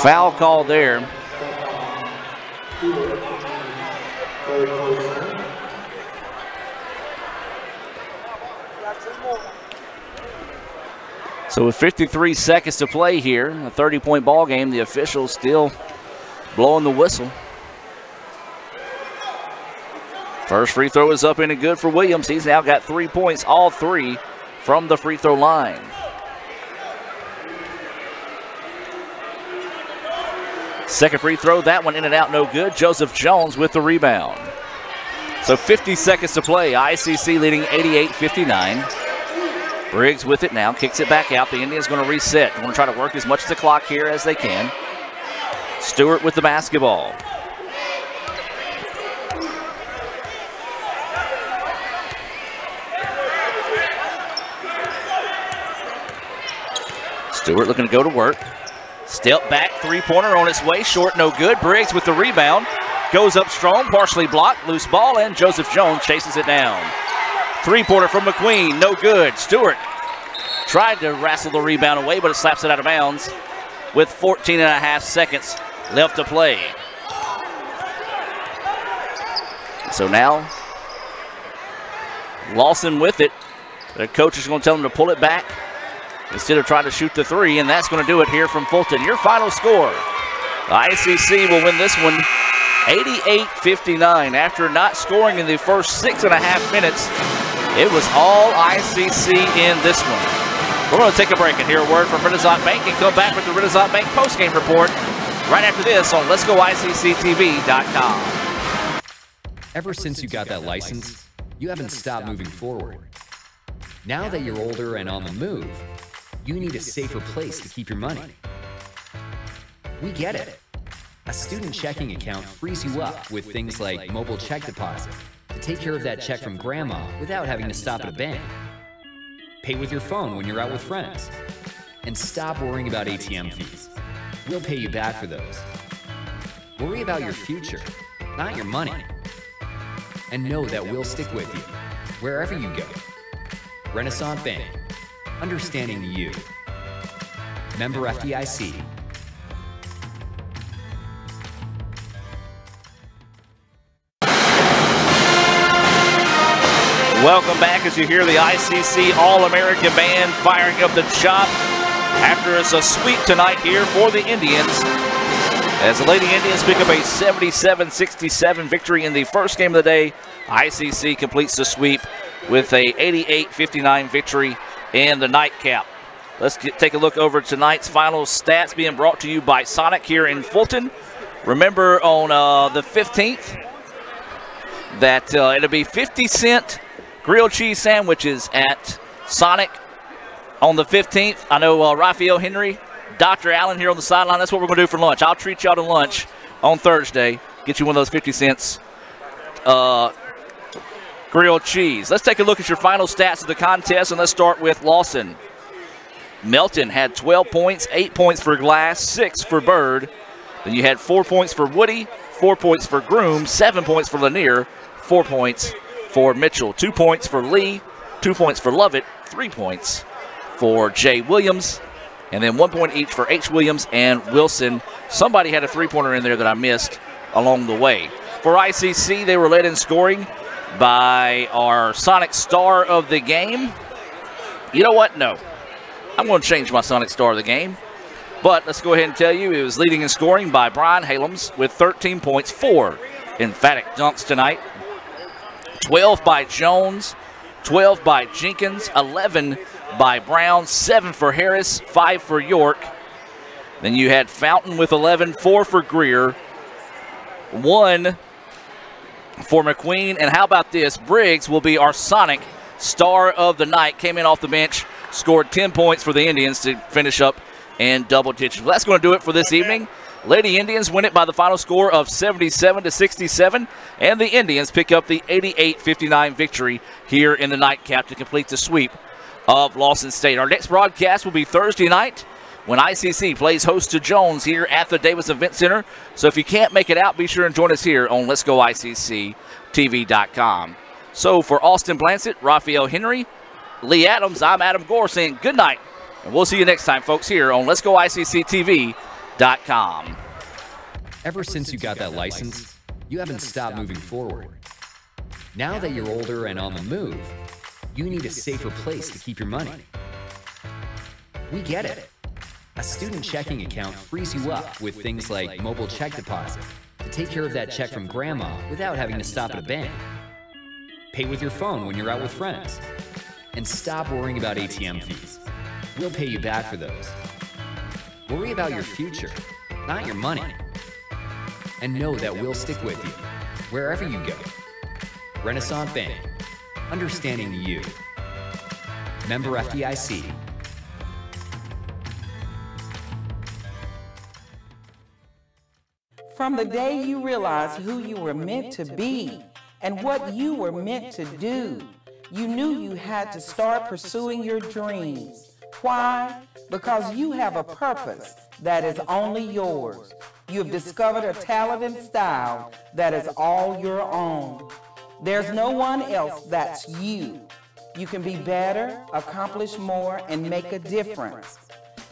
Foul call there. So with 53 seconds to play here, a 30-point ball game, the officials still blowing the whistle. First free throw is up and good for Williams. He's now got 3 points, all three from the free throw line. Second free throw, that one in and out, no good. Joseph Jones with the rebound. So 50 seconds to play. ICC leading 88-59. Briggs with it now, kicks it back out. The Indians going to reset. They want to try to work as much of the clock here as they can. Stewart with the basketball. Stewart looking to go to work. Step back, three-pointer on its way, short, no good. Briggs with the rebound. Goes up strong, partially blocked, loose ball, and Joseph Jones chases it down. Three-pointer from McQueen, no good. Stewart tried to wrestle the rebound away, but it slaps it out of bounds with 14 and a half seconds left to play. So now, Lawson with it. The coach is going to tell him to pull it back instead of trying to shoot the three, and that's going to do it here from Fulton. Your final score, the ICC will win this one 88-59. After not scoring in the first 6.5 minutes, it was all ICC in this one. We're going to take a break and hear a word from Renaissance Bank and come back with the Renaissance Bank postgame report right after this on Let'sGoICCTV.com. Ever since you got that license, you haven't stopped moving forward. Now that you're older and on the move, you need a safer place to keep your money. We get it. A student checking account frees you up with things like mobile check deposit to take care of that check from grandma without having to stop at a bank. Pay with your phone when you're out with friends. And stop worrying about ATM fees. We'll pay you back for those. Worry about your future, not your money. And know that we'll stick with you wherever you go. Renaissance Bank. Understanding you. Member FDIC. Welcome back as you hear the ICC All-American Band firing up the chop after it's a sweep tonight here for the Indians. As the Lady Indians pick up a 77-67 victory in the first game of the day, ICC completes the sweep with a 88-59 victory in the nightcap. Let's take a look over tonight's final stats being brought to you by Sonic here in Fulton. Remember on the 15th that it'll be 50-cent grilled cheese sandwiches at Sonic on the 15th. I know Raphael Henry, Dr. Allen here on the sideline. That's what we're going to do for lunch. I'll treat y'all to lunch on Thursday. Get you one of those 50 cents grilled cheese. Let's take a look at your final stats of the contest, and let's start with Lawson. Melton had 12 points, 8 points for Glass, 6 for Bird. Then you had 4 points for Woody, 4 points for Groom, 7 points for Lanier, 4 points for Mitchell, 2 points for Lee, 2 points for Lovett, 3 points for Jay Williams, and then 1 point each for H. Williams and Wilson. Somebody had a three-pointer in there that I missed along the way. For ICC, they were led in scoring by our Sonic Star of the game. You know what? No. I'm going to change my Sonic Star of the game. But let's go ahead and tell you it was leading in scoring by Brian Halems with 13 points, 4 emphatic dunks tonight. 12 by Jones, 12 by Jenkins, 11 by Brown, 7 for Harris, 5 for York. Then you had Fountain with 11, 4 for Greer, 1 for McQueen. And how about this? Briggs will be our Sonic star of the night. Came in off the bench, scored 10 points for the Indians to finish up in double digits. Well, that's going to do it for this evening. Lady Indians win it by the final score of 77-67, and the Indians pick up the 88-59 victory here in the nightcap to complete the sweep of Lawson State. Our next broadcast will be Thursday night when ICC plays host to Jones here at the Davis Event Center. So if you can't make it out, be sure and join us here on Let'sGoICCTV.com. So for Austin Blansett, Raphael Henry, Lee Adams, I'm Adam Gore saying good night, and we'll see you next time, folks, here on Let'sGoICCTV.com. Ever since you got that license, you haven't stopped moving forward. Now that you're older and on the move, you need a safer place to keep your money. We get it. A student checking account frees you up with things like mobile check deposit to take care of that check from grandma without having to stop at a bank. Pay with your phone when you're out with friends. And stop worrying about ATM fees. We'll pay you back for those. Worry about your future, not your money. And know that we'll stick with you, wherever you go. Renaissance Bank, understanding you. Member FDIC. From the day you realized who you were meant to be and what you were meant to do, you knew you had to start pursuing your dreams. Why? Because you have a purpose that is only yours. You have discovered a talent and style that is all your own. There's no one else that's you. You can be better, accomplish more, and make a difference.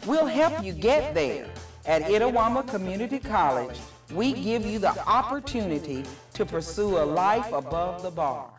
We'll help you get there. At Itawamba Community College, we give you the opportunity to pursue a life above the bar.